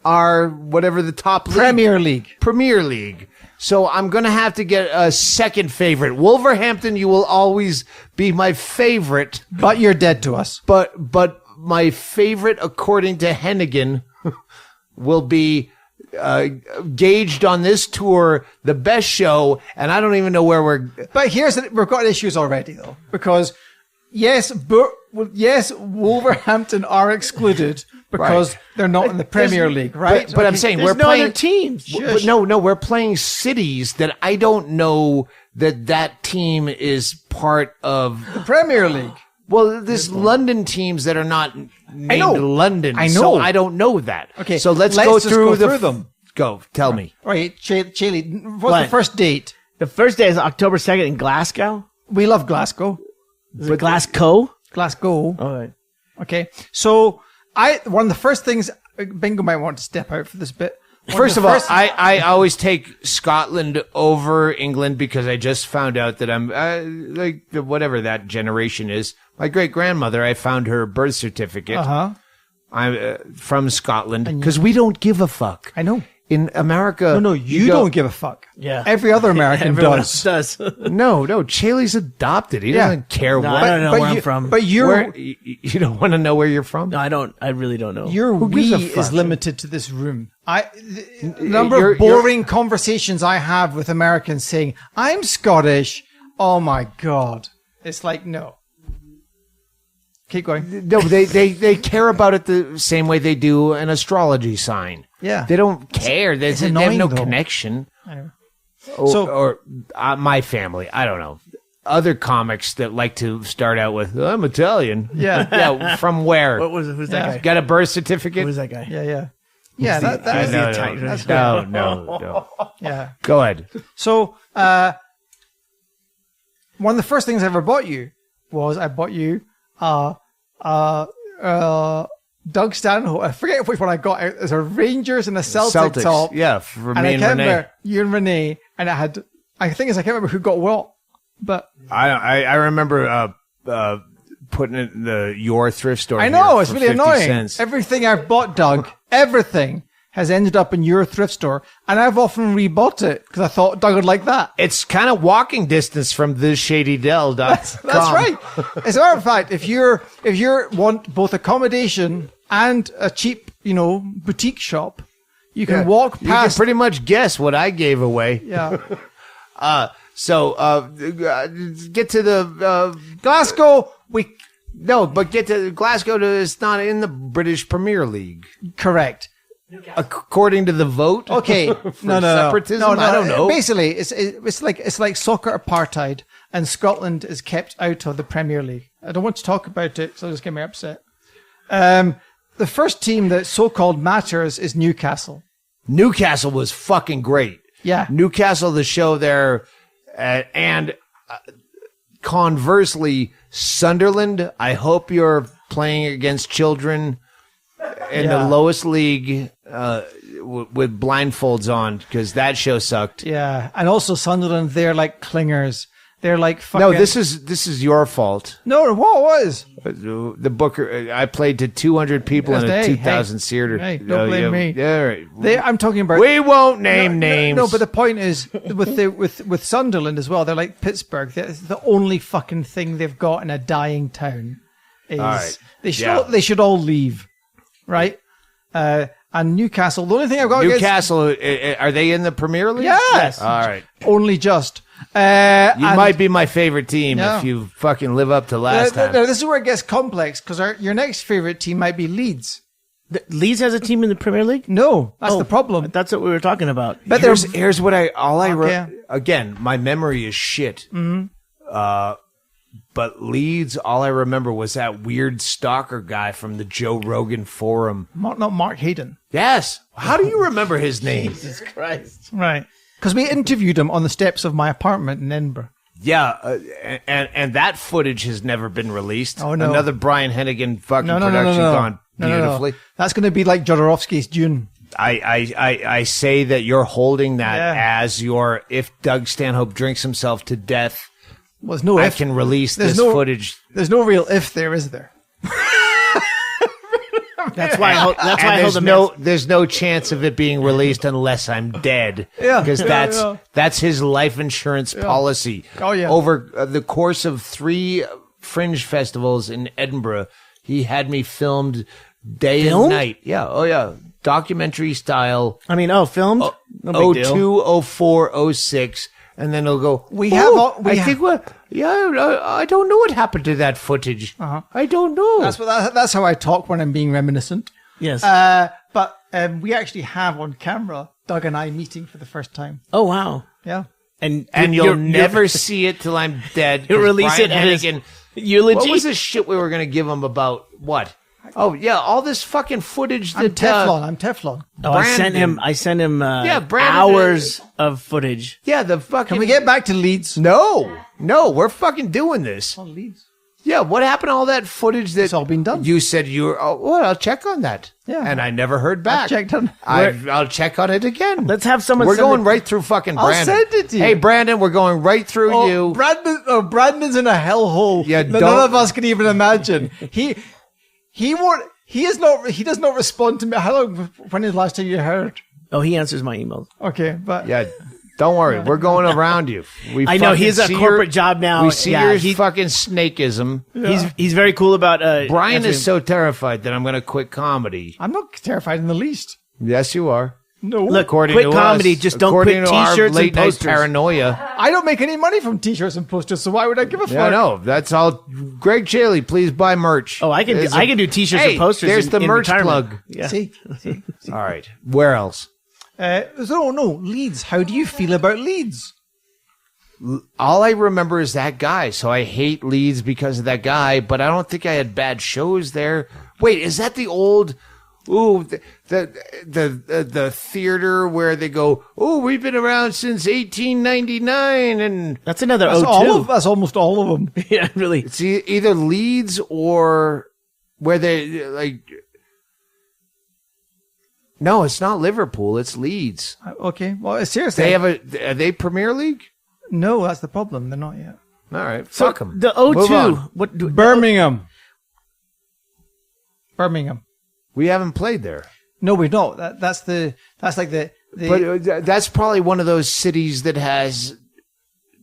Speaker 3: are whatever the top
Speaker 1: Premier League.
Speaker 3: So I'm going to have to get a second favorite. Wolverhampton, you will always be my favorite.
Speaker 1: But you're dead to us.
Speaker 3: But my favorite, according to Hennigan, will be gauged on this tour, the best show, and I don't even know where we're...
Speaker 1: But we've got issues already, though, because yes, Wolverhampton are excluded because they're not in the Premier League, right?
Speaker 3: But I'm saying we're playing
Speaker 4: other teams.
Speaker 3: But no, we're playing cities that I don't know that team is part of
Speaker 1: The Premier League.
Speaker 3: Well, there's London teams that are not named London.
Speaker 1: I know.
Speaker 3: So I don't know that.
Speaker 1: Okay,
Speaker 3: so let's
Speaker 1: let's
Speaker 3: go
Speaker 1: just
Speaker 3: through
Speaker 1: go through them.
Speaker 3: Go, tell me.
Speaker 1: Right, Chaille, what's
Speaker 4: What?
Speaker 1: the first date?
Speaker 4: The first day is October 2nd in Glasgow.
Speaker 1: We love Glasgow.
Speaker 4: Is it Glasgow?
Speaker 1: Glasgow.
Speaker 4: All right.
Speaker 1: Okay, so one of the first things, Bingo might want to step out for this bit.
Speaker 3: First of all, I always take Scotland over England because I just found out that I'm like whatever that generation is. My great grandmother, I found her birth certificate. I'm from Scotland because we don't give a fuck.
Speaker 1: I know.
Speaker 3: In America,
Speaker 1: No, you don't give a fuck.
Speaker 4: Yeah.
Speaker 1: Every other American
Speaker 4: Everyone
Speaker 1: does.
Speaker 4: else does.
Speaker 3: No, Chaille's adopted. He
Speaker 1: Yeah.
Speaker 3: doesn't care
Speaker 4: No,
Speaker 3: what.
Speaker 4: I don't know where I'm from.
Speaker 1: But
Speaker 3: You don't want to know where you're from?
Speaker 4: No, I don't. I really don't know.
Speaker 1: your
Speaker 3: Who gives a
Speaker 1: we
Speaker 3: fuck?
Speaker 1: is limited to this room. The number
Speaker 3: You're-
Speaker 1: of boring conversations I have with Americans saying, I'm Scottish. Oh my God. It's like, no. Keep going.
Speaker 3: No, they care about it the same way they do an astrology sign.
Speaker 1: Yeah.
Speaker 3: They don't care. They have
Speaker 1: annoying,
Speaker 3: no
Speaker 1: though.
Speaker 3: connection.
Speaker 1: Anyway.
Speaker 3: Or my family. I don't know. Other comics that like to start out with, I'm Italian.
Speaker 1: Yeah.
Speaker 3: Yeah, from where?
Speaker 4: Who's that guy?
Speaker 3: Got a birth certificate?
Speaker 4: Who's that guy?
Speaker 1: Yeah. Yeah, that
Speaker 3: I
Speaker 1: is
Speaker 3: know,
Speaker 1: the Italian.
Speaker 3: no,
Speaker 1: That's
Speaker 3: no.
Speaker 1: Yeah.
Speaker 3: Go ahead.
Speaker 1: So, one of the first things I ever bought you was I bought you Doug Stanhope. I forget which one I got. It was a Rangers and a Celtic top.
Speaker 3: Yeah, for
Speaker 1: And
Speaker 3: me
Speaker 1: I
Speaker 3: and
Speaker 1: can't
Speaker 3: Renee.
Speaker 1: remember you and Renee, and I can't remember who got what, but
Speaker 3: I remember putting it in your thrift store.
Speaker 1: I know
Speaker 3: here
Speaker 1: it's
Speaker 3: for
Speaker 1: really
Speaker 3: 50
Speaker 1: annoying.
Speaker 3: cents.
Speaker 1: Everything I've bought, Doug, everything has ended up in your thrift store, and I've often rebought it because I thought Doug would like that.
Speaker 3: It's kind of walking distance from this Shady Dell.
Speaker 1: That's right. As a matter of fact, if you want both accommodation and a cheap, boutique shop, you can walk
Speaker 3: You can
Speaker 1: past.
Speaker 3: pretty much guess what I gave away.
Speaker 1: Yeah.
Speaker 3: Get to the
Speaker 1: Glasgow,
Speaker 3: get to Glasgow. It's not in the British Premier League,
Speaker 1: correct.
Speaker 3: according to the vote.
Speaker 1: Okay, no,
Speaker 3: separatism?
Speaker 1: no.
Speaker 3: I don't know.
Speaker 1: Basically, it's like soccer apartheid, and Scotland is kept out of the Premier League. I don't want to talk about it, so it'll just get me upset. The first team that so-called matters is Newcastle.
Speaker 3: Newcastle was fucking great.
Speaker 1: Yeah.
Speaker 3: Newcastle, the show there, and conversely, Sunderland. I hope you're playing against children in the lowest league with blindfolds on, because that show sucked.
Speaker 1: Yeah, and also Sunderland, they're like clingers. They're like fucking...
Speaker 3: No, this is your fault.
Speaker 1: No, what was?
Speaker 3: The Booker, I played to 200 people in a
Speaker 1: Hey,
Speaker 3: 2,000 seater.
Speaker 1: Hey, don't blame me.
Speaker 3: Yeah, right.
Speaker 1: I'm talking about...
Speaker 3: We won't name names.
Speaker 1: No, but the point is, with Sunderland as well, they're like Pittsburgh. The only fucking thing they've got in a dying town is...
Speaker 3: All right.
Speaker 1: They should all leave, right? And Newcastle, the only thing I've got against...
Speaker 3: Newcastle, are they in the Premier League?
Speaker 1: Yes.
Speaker 3: All right.
Speaker 1: Only just.
Speaker 3: You might be my favorite team
Speaker 1: Yeah.
Speaker 3: if you fucking live up to last time.
Speaker 1: Now, this is where it gets complex, because your next favorite team might be Leeds.
Speaker 4: Leeds has a team in the Premier League?
Speaker 1: No, that's the problem.
Speaker 4: That's what we were talking about.
Speaker 1: But
Speaker 3: Here's what I
Speaker 1: Okay.
Speaker 3: again, my memory is shit. But Leeds, all I remember was that weird stalker guy from the Joe Rogan forum.
Speaker 1: Not Mark Hayden.
Speaker 3: Yes. How do you remember his name?
Speaker 4: Jesus Christ.
Speaker 1: Right. Because we interviewed him on the steps of my apartment in Edinburgh.
Speaker 3: Yeah, and that footage has never been released.
Speaker 1: Oh, no.
Speaker 3: Another Brian Hennigan fucking
Speaker 1: No.
Speaker 3: production gone
Speaker 1: No.
Speaker 3: beautifully.
Speaker 1: That's going to be like Jodorowsky's Dune.
Speaker 3: I say that you're holding that
Speaker 1: Yeah.
Speaker 3: as your, if Doug Stanhope drinks himself to death,
Speaker 1: Well, there's no
Speaker 3: I
Speaker 1: if.
Speaker 3: can release
Speaker 1: There's
Speaker 3: this
Speaker 1: no-
Speaker 3: footage.
Speaker 1: There's no real if there, is there?
Speaker 4: That's why I hold
Speaker 3: There's no chance of it being released unless I'm dead.
Speaker 1: Yeah,
Speaker 3: because
Speaker 1: yeah.
Speaker 3: that's his life insurance policy.
Speaker 1: Oh, yeah.
Speaker 3: Over the course of 3 fringe festivals in Edinburgh, he had me filmed day and night. Yeah, oh yeah, documentary style.
Speaker 4: I mean, filmed? No big deal.
Speaker 3: 02, 04, 06. And then he'll go,
Speaker 1: I
Speaker 3: don't know what happened to that footage. I don't know.
Speaker 1: That's how I talk when I'm being reminiscent.
Speaker 4: Yes.
Speaker 1: But we actually have on camera Doug and I meeting for the first time.
Speaker 4: Oh, wow.
Speaker 1: Yeah.
Speaker 4: And
Speaker 3: you'll never see it till I'm dead.
Speaker 4: You'll release
Speaker 3: Brian
Speaker 4: it at his
Speaker 3: Hennigan-
Speaker 4: eulogy.
Speaker 3: What was this shit we were going to give him about what? Oh, yeah, all this fucking footage
Speaker 1: I'm
Speaker 3: that...
Speaker 1: Teflon.
Speaker 4: Oh, I sent him
Speaker 3: Brandon,
Speaker 4: hours of footage.
Speaker 3: yeah, the fucking...
Speaker 1: Can we get back to Leeds?
Speaker 3: No, we're fucking doing this.
Speaker 1: Oh, Leeds.
Speaker 3: Yeah, what happened to all that footage that...
Speaker 1: It's all been done.
Speaker 3: You said you were... Oh, well, I'll check on that.
Speaker 1: Yeah.
Speaker 3: And I never heard back.
Speaker 1: checked on-
Speaker 3: I'll check on it again.
Speaker 4: Let's have someone
Speaker 3: We're
Speaker 4: send
Speaker 3: going
Speaker 4: it-
Speaker 3: right through fucking
Speaker 1: I'll
Speaker 3: Brandon.
Speaker 1: send it to you.
Speaker 3: Hey, Brandon, we're going right through you.
Speaker 1: Brandon's in a hellhole
Speaker 3: Yeah,
Speaker 1: that
Speaker 3: don't-
Speaker 1: none of us can even imagine. He does not respond to me. When is the last time you heard?
Speaker 4: Oh, he answers my emails.
Speaker 1: Okay, but
Speaker 3: Yeah, don't worry. We're going around you. We
Speaker 4: I know,
Speaker 3: fucking
Speaker 4: he's a
Speaker 3: see
Speaker 4: corporate job now.
Speaker 3: We see
Speaker 4: Yeah,
Speaker 3: your
Speaker 4: he-
Speaker 3: fucking snakeism.
Speaker 4: He's very cool about
Speaker 3: Brian
Speaker 4: answering-
Speaker 3: is so terrified that I'm going to quit comedy.
Speaker 1: I'm not terrified in the least.
Speaker 3: Yes, you are.
Speaker 1: No.
Speaker 4: Look,
Speaker 3: According
Speaker 4: quit
Speaker 3: to
Speaker 4: comedy,
Speaker 3: us,
Speaker 4: just don't
Speaker 3: according
Speaker 4: quit
Speaker 3: to our
Speaker 4: t-shirts and
Speaker 3: late night
Speaker 4: posters.
Speaker 3: paranoia.
Speaker 1: I don't make any money from t-shirts and posters, so why would I give a fuck?
Speaker 3: Yeah, no, that's all. Greg Chaille, please buy merch.
Speaker 4: Oh, I can do t-shirts
Speaker 3: Hey,
Speaker 4: and posters.
Speaker 3: there's the
Speaker 4: in
Speaker 3: merch
Speaker 4: retirement.
Speaker 3: plug.
Speaker 4: Yeah.
Speaker 1: See?
Speaker 3: All right, where else?
Speaker 1: Leeds. How do you feel about Leeds?
Speaker 3: All I remember is that guy, so I hate Leeds because of that guy. But I don't think I had bad shows there. Wait, is that the old? Ooh, the theater where they go, oh, we've been around since 1899, and
Speaker 4: That's another
Speaker 1: That's,
Speaker 4: O2.
Speaker 1: that's almost all of them.
Speaker 4: Yeah, really.
Speaker 3: it's either Leeds or where they like. No, it's not Liverpool. It's Leeds.
Speaker 1: Okay, well, seriously.
Speaker 3: Are they Premier League?
Speaker 1: No, that's the problem. They're not yet.
Speaker 3: All right,
Speaker 4: So
Speaker 3: fuck them.
Speaker 4: the O2.
Speaker 1: Birmingham.
Speaker 3: We haven't played there.
Speaker 1: No, we're not. That's like the
Speaker 3: But that's probably one of those cities that has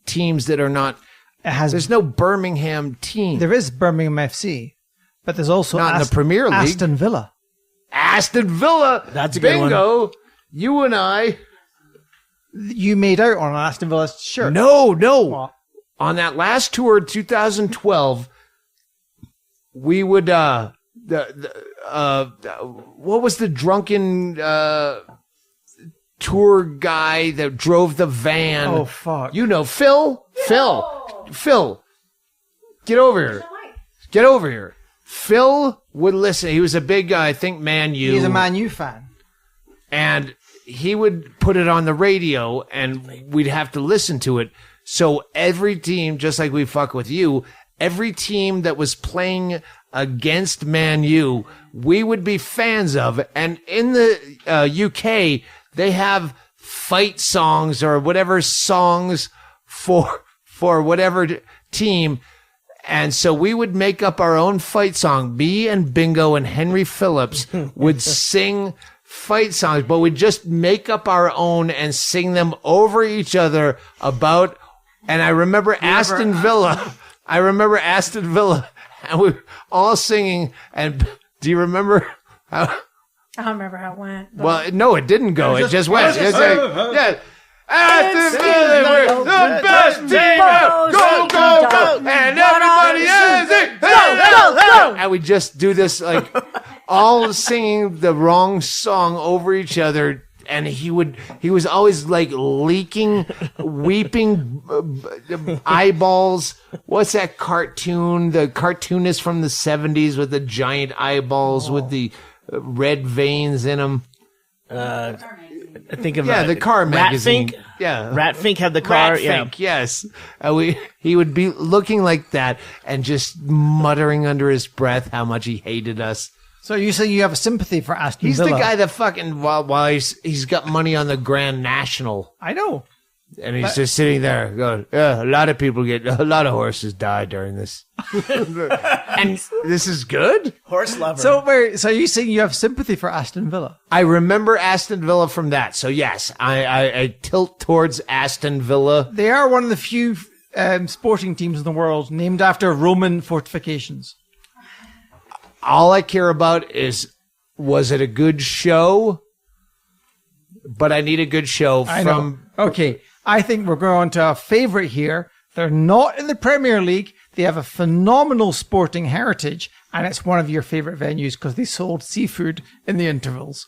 Speaker 3: teams that are not.
Speaker 1: it has.
Speaker 3: There's no Birmingham team.
Speaker 1: There is Birmingham FC, but there's also
Speaker 3: Not in the Premier League.
Speaker 1: Aston Villa.
Speaker 3: Aston Villa.
Speaker 4: That's a good one.
Speaker 3: Bingo. You and I.
Speaker 1: You made out on an Aston Villa shirt.
Speaker 3: No.
Speaker 1: What?
Speaker 3: On that last tour, 2012, we would what was the drunken tour guy that drove the van?
Speaker 1: Oh fuck!
Speaker 3: You know, Phil. Get over here. Phil would listen. He was a big, I think, Man U.
Speaker 1: He's a Man U fan.
Speaker 3: And he would put it on the radio, and we'd have to listen to it. So every team, just like we fuck with you, every team that was playing against Man U, we would be fans of. And in the UK, they have fight songs or whatever songs for whatever team. And so we would make up our own fight song. Me and Bingo and Henry Phillips would sing fight songs, but we'd just make up our own and sing them over each other about. And I remember Aston Villa. And we were all singing. And do you remember how?
Speaker 2: I don't remember how it went. but-
Speaker 3: Well, no, it didn't go. It just went. It's like, yeah. Aston Villa, we're the best team. Go. And everybody is it. Go. And we just do this, like, all singing the wrong song over each other and he was always like leaking, weeping eyeballs. What's that cartoon? The cartoonist from the 70s with the giant eyeballs with the red veins in them.
Speaker 4: I think of
Speaker 3: the car magazine.
Speaker 4: Ratfink.
Speaker 3: Yeah,
Speaker 4: Ratfink had the car.
Speaker 3: Ratfink, yes. He would be looking like that and just muttering under his breath how much he hated us.
Speaker 1: So you say you have a sympathy for Aston
Speaker 3: He's
Speaker 1: Villa?
Speaker 3: the guy that fucking while he's got money on the Grand National,
Speaker 1: I know.
Speaker 3: and he's just sitting there going, "Yeah, a lot of horses die during this, and this is good."
Speaker 4: Horse lover.
Speaker 1: So you saying you have sympathy for Aston Villa?
Speaker 3: I remember Aston Villa from that, so yes, I tilt towards Aston Villa.
Speaker 1: They are one of the few sporting teams in the world named after Roman fortifications.
Speaker 3: All I care about is, was it a good show? But I need a good show
Speaker 1: I
Speaker 3: from...
Speaker 1: know. Okay, I think we're going to a favourite here. They're not in the Premier League. They have a phenomenal sporting heritage, and it's one of your favourite venues because they sold seafood in the intervals.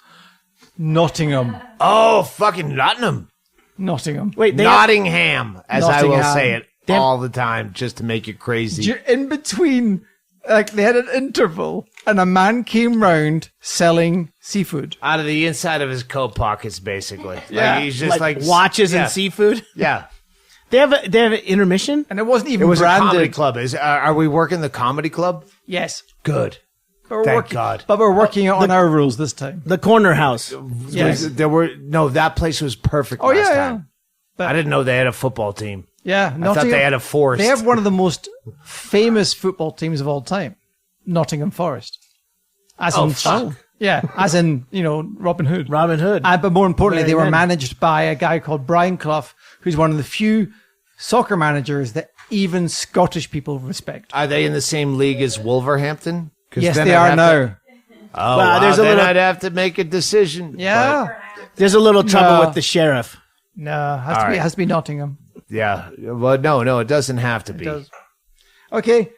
Speaker 1: Nottingham.
Speaker 3: Oh, fucking Nottingham.
Speaker 1: Nottingham.
Speaker 4: Wait,
Speaker 3: Nottingham, as I will
Speaker 1: Nottingham.
Speaker 3: say it all the time, just to make it crazy.
Speaker 1: In between, like, they had an interval, and a man came round selling seafood.
Speaker 3: Out of the inside of his coat pockets, basically.
Speaker 1: Yeah.
Speaker 3: Like, he's just like
Speaker 4: watches
Speaker 3: yeah.
Speaker 4: and seafood.
Speaker 3: Yeah.
Speaker 4: They have an intermission.
Speaker 1: And it wasn't even
Speaker 3: It was
Speaker 1: branded.
Speaker 3: a comedy club. Are we working the comedy club?
Speaker 1: Yes.
Speaker 3: Good.
Speaker 1: But we're
Speaker 3: Thank
Speaker 1: working,
Speaker 3: God.
Speaker 1: But we're working on our rules this time.
Speaker 4: The Corner House.
Speaker 1: Yes.
Speaker 3: That place was perfect last time.
Speaker 1: But-
Speaker 3: I didn't know they had a football team.
Speaker 1: Yeah.
Speaker 3: I thought they had a forest.
Speaker 1: They have one of the most famous football teams of all time. Nottingham Forest. As
Speaker 3: Oh,
Speaker 1: in,
Speaker 3: fuck.
Speaker 1: Yeah, as in, Robin Hood.
Speaker 4: Robin Hood.
Speaker 1: But more importantly, they were
Speaker 4: Very good.
Speaker 1: managed by a guy called Brian Clough, who's one of the few soccer managers that even Scottish people respect.
Speaker 3: Are they in the same league as Wolverhampton? 'Cause
Speaker 1: Yes,
Speaker 3: then
Speaker 1: they
Speaker 3: I'd
Speaker 1: are
Speaker 3: have
Speaker 1: now.
Speaker 3: to- Oh,
Speaker 4: Well,
Speaker 3: wow,
Speaker 4: there's a
Speaker 3: then
Speaker 4: little-
Speaker 3: I'd have to make a decision.
Speaker 1: Yeah.
Speaker 4: There's a little trouble
Speaker 1: No.
Speaker 4: with the sheriff.
Speaker 1: No,
Speaker 3: All right.
Speaker 1: has to be Nottingham.
Speaker 3: Yeah. Well, no, it doesn't have to be.
Speaker 1: It does. Okay,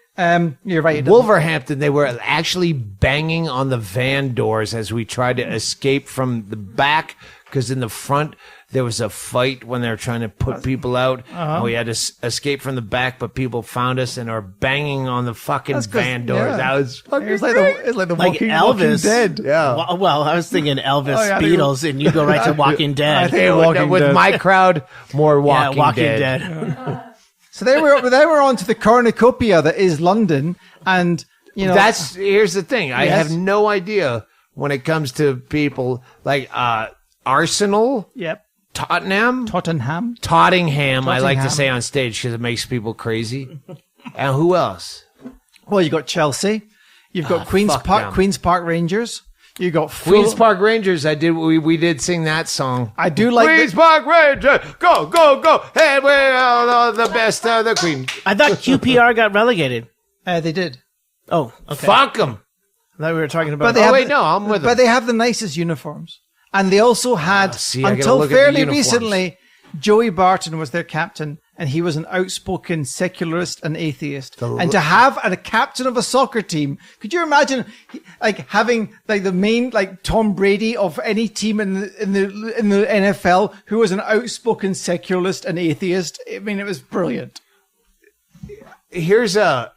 Speaker 1: you're right. it doesn't.
Speaker 3: Wolverhampton, they were actually banging on the van doors as we tried to escape from the back, because in the front there was a fight when they were trying to put people out. And we had to escape from the back, but people found us and are banging on the fucking
Speaker 1: That's 'cause-
Speaker 3: van doors.
Speaker 1: yeah.
Speaker 3: That was fucking
Speaker 1: It's like
Speaker 3: great.
Speaker 1: it's like the
Speaker 4: Like
Speaker 1: Walking
Speaker 4: Elvis.
Speaker 1: Dead.
Speaker 3: Yeah.
Speaker 4: Well, I was thinking Elvis,
Speaker 1: Oh, yeah, I think-
Speaker 4: Beatles, and you go right to Walking Dead.
Speaker 1: I think-
Speaker 3: Hey,
Speaker 1: Walking
Speaker 3: with
Speaker 1: Dead.
Speaker 3: my crowd, more Walking,
Speaker 4: Walking
Speaker 3: Dead.
Speaker 4: Dead.
Speaker 1: So they were on to the cornucopia that is London, and
Speaker 3: Here's the thing. I
Speaker 1: Yes.
Speaker 3: have no idea when it comes to people like Arsenal,
Speaker 1: yep,
Speaker 3: Tottenham,
Speaker 1: Tottenham.
Speaker 3: Tottingham. I like to
Speaker 1: Tottenham.
Speaker 3: say on stage because it makes people crazy. And who else?
Speaker 1: Well, you got Chelsea, you've got Queens
Speaker 3: fuck
Speaker 1: Park,
Speaker 3: them.
Speaker 1: Queens Park Rangers. You got
Speaker 3: Queens Park Rangers. We did sing that song.
Speaker 1: I do like
Speaker 3: Queens Park Rangers, go go go! Hey, we're the best of the Queen.
Speaker 4: I thought QPR got relegated.
Speaker 1: They did,
Speaker 4: Oh, okay.
Speaker 3: Fuck them.
Speaker 4: I thought we were talking about.
Speaker 1: but they
Speaker 3: Oh
Speaker 1: have
Speaker 3: wait, no, I'm with
Speaker 1: but
Speaker 3: them.
Speaker 1: they have the nicest uniforms, and they also had
Speaker 3: see, I gotta
Speaker 1: until
Speaker 3: look at the
Speaker 1: fairly
Speaker 3: uniforms.
Speaker 1: recently, Joey Barton was their captain, and he was an outspoken secularist and atheist. And to have a captain of a soccer team, could you imagine, like having like the main like Tom Brady of any team in the NFL who was an outspoken secularist and atheist? I mean, it was brilliant.
Speaker 3: Here's a.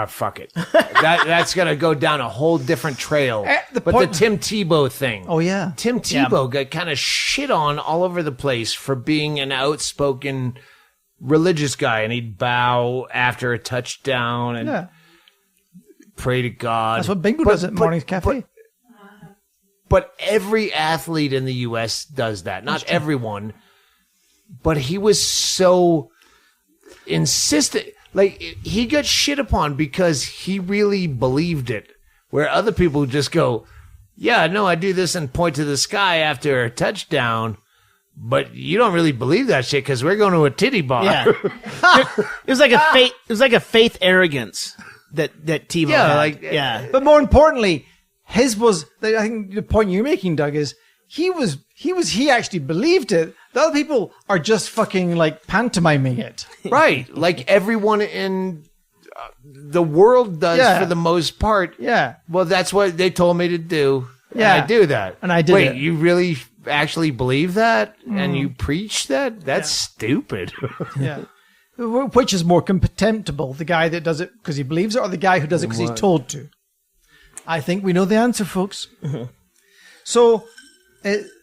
Speaker 3: Fuck it. That's gonna go down a whole different trail.
Speaker 1: The
Speaker 3: But
Speaker 1: point-
Speaker 3: the Tim Tebow thing.
Speaker 1: Oh yeah,
Speaker 3: Tim Tebow got kind of shit on all over the place for being an outspoken religious guy, and he'd bow after a touchdown and
Speaker 1: yeah.
Speaker 3: pray to God.
Speaker 1: That's what Bingo does at Morning's Cafe.
Speaker 3: But every athlete in the U.S. does that. Not everyone, but he was so insistent. Like, he got shit upon because he really believed it, where other people just go, yeah, no, I do this and point to the sky after a touchdown, but you don't really believe that shit because we're going to a titty bar.
Speaker 4: Yeah. It was like a faith. It was like a faith arrogance that Tebow
Speaker 3: Yeah,
Speaker 4: had.
Speaker 3: like-
Speaker 4: yeah.
Speaker 1: But more importantly, his was, I think the point you're making, Doug, is he actually believed it. The other people are just fucking like pantomiming it.
Speaker 3: Right. Like everyone in the world does
Speaker 1: Yeah.
Speaker 3: for the most part.
Speaker 1: Yeah.
Speaker 3: Well, that's what they told me to do.
Speaker 1: Yeah.
Speaker 3: I do that.
Speaker 1: And I did
Speaker 3: Wait,
Speaker 1: it.
Speaker 3: you really actually believe that? And you preach that? That's stupid.
Speaker 1: Yeah. Which is more contemptible, the guy that does it because he believes it, or the guy who does it because he's told to? I think we know the answer, folks. So,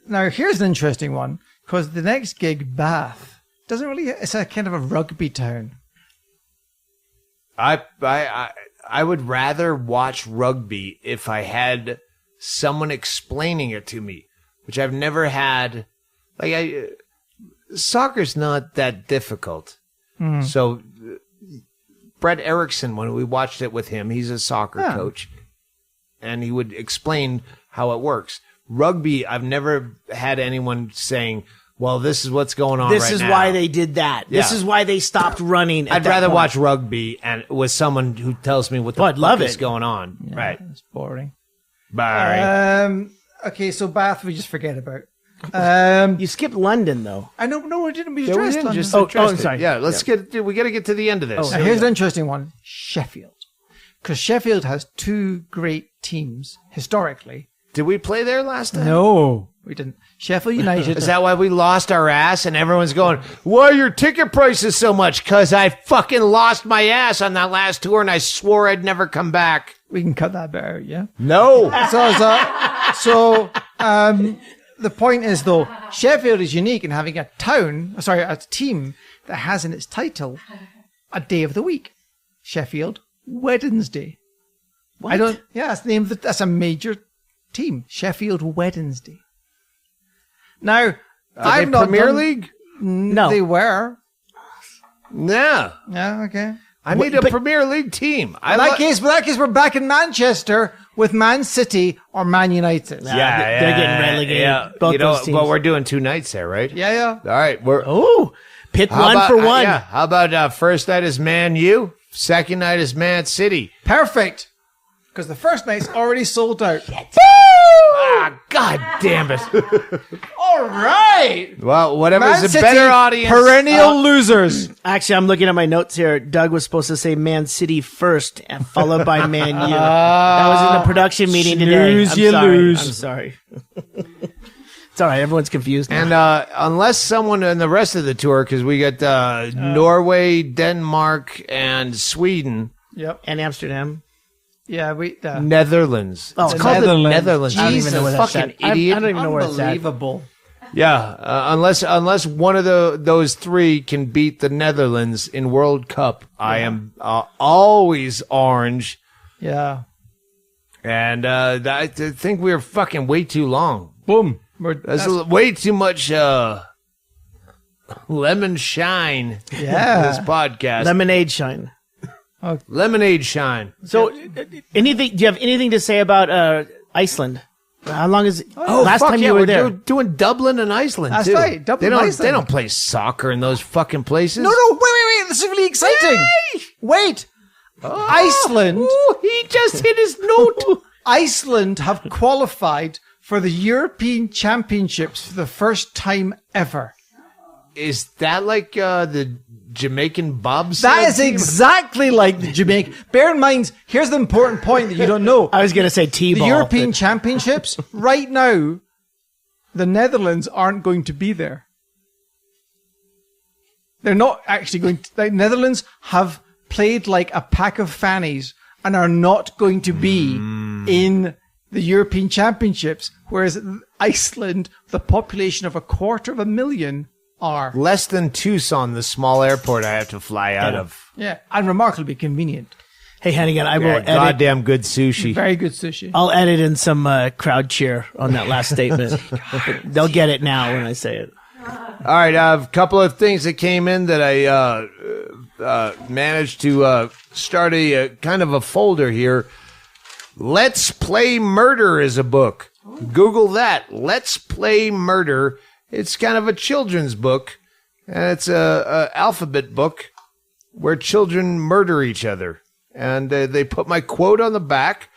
Speaker 1: now here's an interesting one, because the next gig, Bath, doesn't really, it's a kind of a rugby town.
Speaker 3: I would rather watch rugby if I had someone explaining it to me, which I've never had. Soccer's not that difficult. So Brett Erickson, when we watched it with him, he's a soccer coach, and he would explain how it works. Rugby, I've never had anyone saying, well, this is what's going on
Speaker 4: This
Speaker 3: right
Speaker 4: is
Speaker 3: now.
Speaker 4: why they did that. This
Speaker 3: Yeah.
Speaker 4: is why they stopped running.
Speaker 3: I'd rather watch rugby and with someone who tells me what the
Speaker 4: I'd
Speaker 3: fuck
Speaker 4: love
Speaker 3: is
Speaker 4: it.
Speaker 3: going on.
Speaker 1: Yeah,
Speaker 3: Right.
Speaker 1: It's boring.
Speaker 3: Bye.
Speaker 1: Okay, so Bath we just forget about.
Speaker 4: You skipped London, though.
Speaker 1: I know, no, we didn't. We
Speaker 3: Yeah, we
Speaker 1: addressed
Speaker 3: didn't
Speaker 1: on
Speaker 3: just
Speaker 1: this.
Speaker 3: address
Speaker 4: I'm
Speaker 3: it.
Speaker 4: sorry.
Speaker 3: Yeah, we got to get to the end of this.
Speaker 1: Now, here's an interesting one. Sheffield. Because Sheffield has two great teams, historically.
Speaker 3: Did we play there last time?
Speaker 1: No, we didn't. Sheffield United.
Speaker 3: Is that why we lost our ass and everyone's going, why are your ticket prices so much? Because I fucking lost my ass on that last tour and I swore I'd never come back.
Speaker 1: We can cut that bit out, yeah?
Speaker 3: No.
Speaker 1: The point is, though, Sheffield is unique in having a team that has in its title a day of the week. Sheffield Wednesday.
Speaker 4: What?
Speaker 1: That's the name of that's a major team. Sheffield Wednesday. Now,
Speaker 3: Are they Premier League?
Speaker 4: No.
Speaker 1: They were.
Speaker 3: No.
Speaker 1: Yeah, okay.
Speaker 3: I need a Premier League team.
Speaker 1: In that case, we're back in Manchester with Man City or Man United.
Speaker 4: They're getting relegated.
Speaker 3: Yeah.
Speaker 4: Both those teams.
Speaker 3: But we're doing 2 nights there, right?
Speaker 1: Yeah.
Speaker 3: All right. We're
Speaker 4: Oh, pick
Speaker 3: how
Speaker 4: one
Speaker 3: about-
Speaker 4: for one.
Speaker 3: Yeah. How about first night is Man U, second night is Man City.
Speaker 1: Perfect. Because the first night's already sold out.
Speaker 3: Ah, God damn it.
Speaker 1: All right.
Speaker 3: Well, whatever's
Speaker 1: Man
Speaker 3: a
Speaker 1: City,
Speaker 3: better audience.
Speaker 1: perennial losers.
Speaker 4: Actually, I'm looking at my notes here. Doug was supposed to say Man City first, and followed by Man U. That was in the production meeting today.
Speaker 1: snooze, you lose.
Speaker 4: I'm sorry. It's all right. Everyone's confused.
Speaker 3: And unless someone in the rest of the tour, because we got Norway, Denmark, and Sweden.
Speaker 1: Yep.
Speaker 4: And Amsterdam.
Speaker 1: Yeah,
Speaker 3: Netherlands.
Speaker 4: Oh,
Speaker 3: It's
Speaker 4: it's
Speaker 3: called the
Speaker 1: Netherlands.
Speaker 3: Netherlands.
Speaker 4: I don't even know where that's
Speaker 3: fucking
Speaker 4: at.
Speaker 3: idiot.
Speaker 4: I don't even know where it's at.
Speaker 1: Unbelievable.
Speaker 3: Yeah, unless one of those three can beat the Netherlands in World Cup, I am always orange.
Speaker 1: Yeah.
Speaker 3: And I think we're fucking way too long.
Speaker 1: Boom.
Speaker 3: There's way too much lemon shine in
Speaker 1: Yeah.
Speaker 3: this podcast.
Speaker 4: Lemonade shine.
Speaker 3: Lemonade shine.
Speaker 4: So, anything? Do you have anything to say about Iceland? How long is? last
Speaker 3: fuck
Speaker 4: time
Speaker 3: yeah,
Speaker 4: you were
Speaker 3: we're
Speaker 4: there.
Speaker 3: doing Dublin and Iceland.
Speaker 1: That's
Speaker 3: too.
Speaker 1: right, Dublin
Speaker 3: they don't,
Speaker 1: and Iceland.
Speaker 3: They don't play soccer in those fucking places.
Speaker 1: No, wait. This is really exciting. Wait. Iceland.
Speaker 3: Ooh, he just hit his note.
Speaker 1: Iceland have qualified for the European Championships for the first time ever.
Speaker 3: Is that like the Jamaican bobsled
Speaker 1: That is
Speaker 3: team?
Speaker 1: exactly like the Jamaican. Bear in mind, here's the important point that you don't know.
Speaker 4: I was going to say T-ball.
Speaker 1: The European
Speaker 4: but-
Speaker 1: Championships, right now, the Netherlands aren't going to be there. They're not actually going to. The Netherlands have played like a pack of fannies and are not going to be in the European Championships, whereas Iceland, with a population of 250,000, are.
Speaker 3: Less than Tucson, the small airport I have to fly out of.
Speaker 1: Yeah, and remarkably convenient.
Speaker 4: Hey, Hennigan, I will
Speaker 3: Yeah,
Speaker 4: edit.
Speaker 3: goddamn good sushi.
Speaker 1: Very good sushi.
Speaker 4: I'll edit in some crowd cheer on that last statement. They'll get it now when I say it.
Speaker 3: All right, I have a couple of things that came in that I managed to start a kind of a folder here. Let's Play Murder is a book. Google that. Let's Play Murder. It's kind of a children's book, and it's a alphabet book where children murder each other. And they put my quote on the back.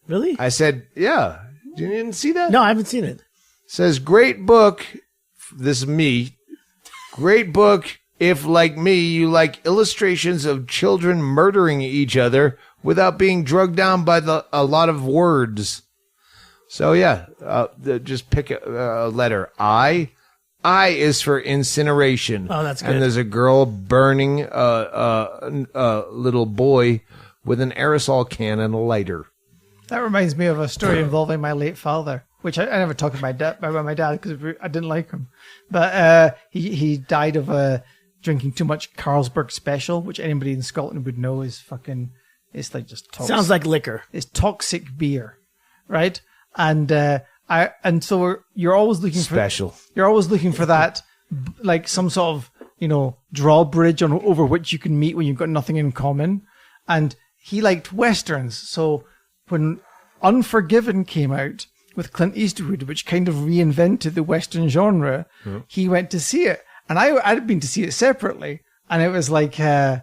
Speaker 4: Really?
Speaker 3: I said, yeah. You didn't see that?
Speaker 4: No, I haven't seen it.
Speaker 3: It says, great book. This is me. Great book if, like me, you like illustrations of children murdering each other without being drugged down by a lot of words. So yeah, just pick a letter. I. I is for incineration.
Speaker 4: Oh, that's good.
Speaker 3: And there's a girl burning a little boy with an aerosol can and a lighter.
Speaker 1: That reminds me of a story involving my late father, which I never talked about my dad because I didn't like him. But he died of drinking too much Carlsberg Special, which anybody in Scotland would know is fucking, it's like just toxic.
Speaker 4: Sounds like liquor.
Speaker 1: It's toxic beer, right? And so you're always looking
Speaker 3: Special.
Speaker 1: You're always looking for that, like some sort of, drawbridge over which you can meet when you've got nothing in common. And he liked Westerns. So when Unforgiven came out with Clint Eastwood, which kind of reinvented the Western genre, he went to see it. And I'd been to see it separately. And it was like, and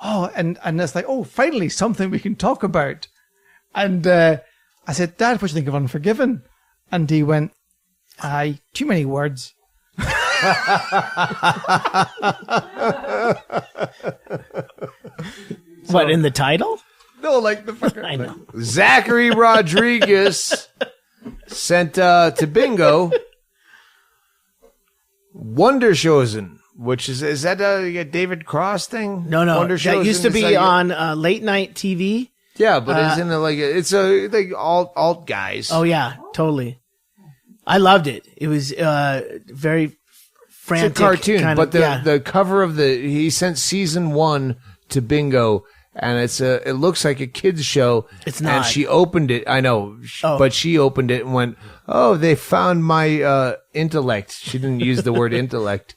Speaker 1: it's like, oh, finally something we can talk about. And I said, Dad, what do you think of Unforgiven? And he went, aye, too many words.
Speaker 4: What, in the title?
Speaker 1: No, like the fucking...
Speaker 4: I know.
Speaker 3: Zachary Rodriguez sent to Bingo Wonder SHOWZEN, which is that a David Cross thing?
Speaker 4: No.
Speaker 3: Wonder
Speaker 4: That
Speaker 3: SHOWZEN
Speaker 4: used to
Speaker 3: is
Speaker 4: be
Speaker 3: like
Speaker 4: on late night TV.
Speaker 3: Yeah, but isn't it like it's a like alt guys?
Speaker 4: Oh, yeah, totally. I loved it. It was very frantic.
Speaker 3: It's a cartoon,
Speaker 4: kind
Speaker 3: but
Speaker 4: of,
Speaker 3: the cover of he sent season 1 to Bingo, and it looks like a kids show.
Speaker 4: It's not.
Speaker 3: And she opened it. I know, but she opened it and went, "Oh, they found my intellect." She didn't use the word intellect.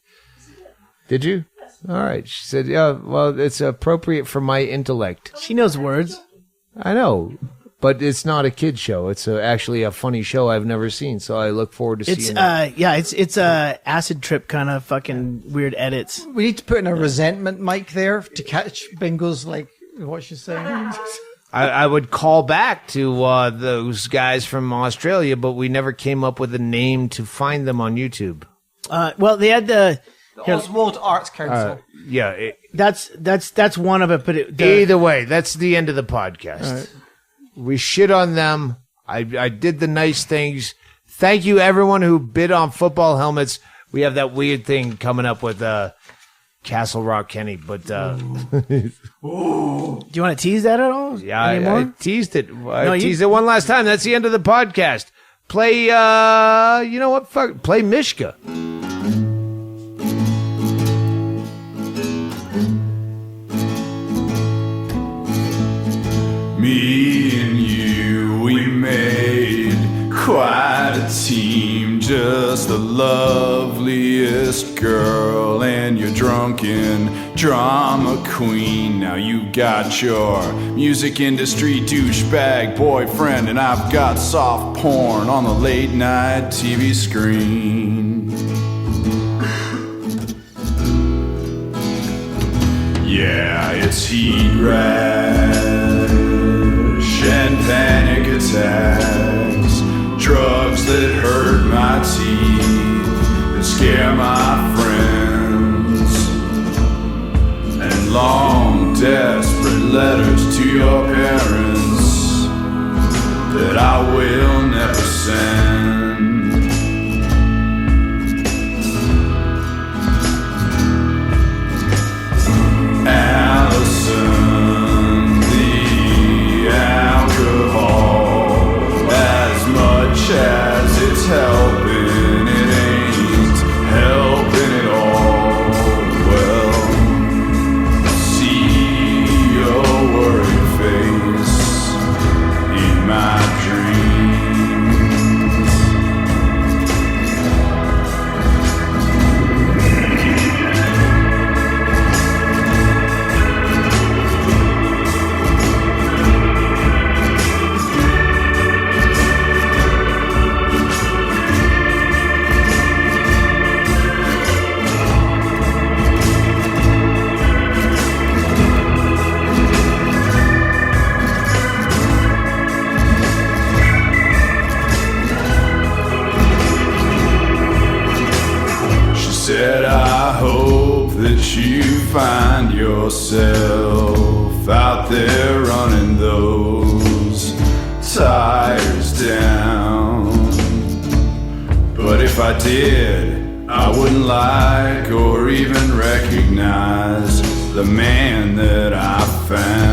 Speaker 3: Did you? All right. She said, "Yeah, well, it's appropriate for my intellect."
Speaker 4: She knows words.
Speaker 3: I know. But it's not a kid show. It's actually a funny show I've never seen, so I look forward to seeing it.
Speaker 4: It's a acid trip kind of fucking weird edits.
Speaker 1: We need to put in a resentment mic there to catch Bingo's, like, what she's saying.
Speaker 3: I would call back to those guys from Australia, but we never came up with a name to find them on YouTube.
Speaker 4: Well, they had the
Speaker 1: Oswald Arts Council.
Speaker 3: Yeah.
Speaker 4: that's one of it, but
Speaker 3: Either way, that's the end of the podcast. We shit on them. I did the nice things. Thank you, everyone who bid on football helmets. We have that weird thing coming up with Castle Rock Kenny, but
Speaker 4: do you want to tease that at all?
Speaker 3: yeah, I teased it. I
Speaker 4: you-
Speaker 3: teased it one last time. That's the end of the podcast. Play, you know what? Fuck, play Mishka.
Speaker 5: Me and you, we made quite a team. Just the loveliest girl and your drunken drama queen. Now you got your music industry douchebag boyfriend, and I've got soft porn on the late night TV screen. Yeah, it's heat rash and panic attacks, drugs that hurt my teeth, that scare my friends, and long desperate letters to your parents that I will never send. Allison, the alcohol, as much as it's helping, it ain't helping at all. Well, see your worried face in my dreams. Said, I hope that you find yourself out there running those tires down I did, I wouldn't like or even recognize the man that I found.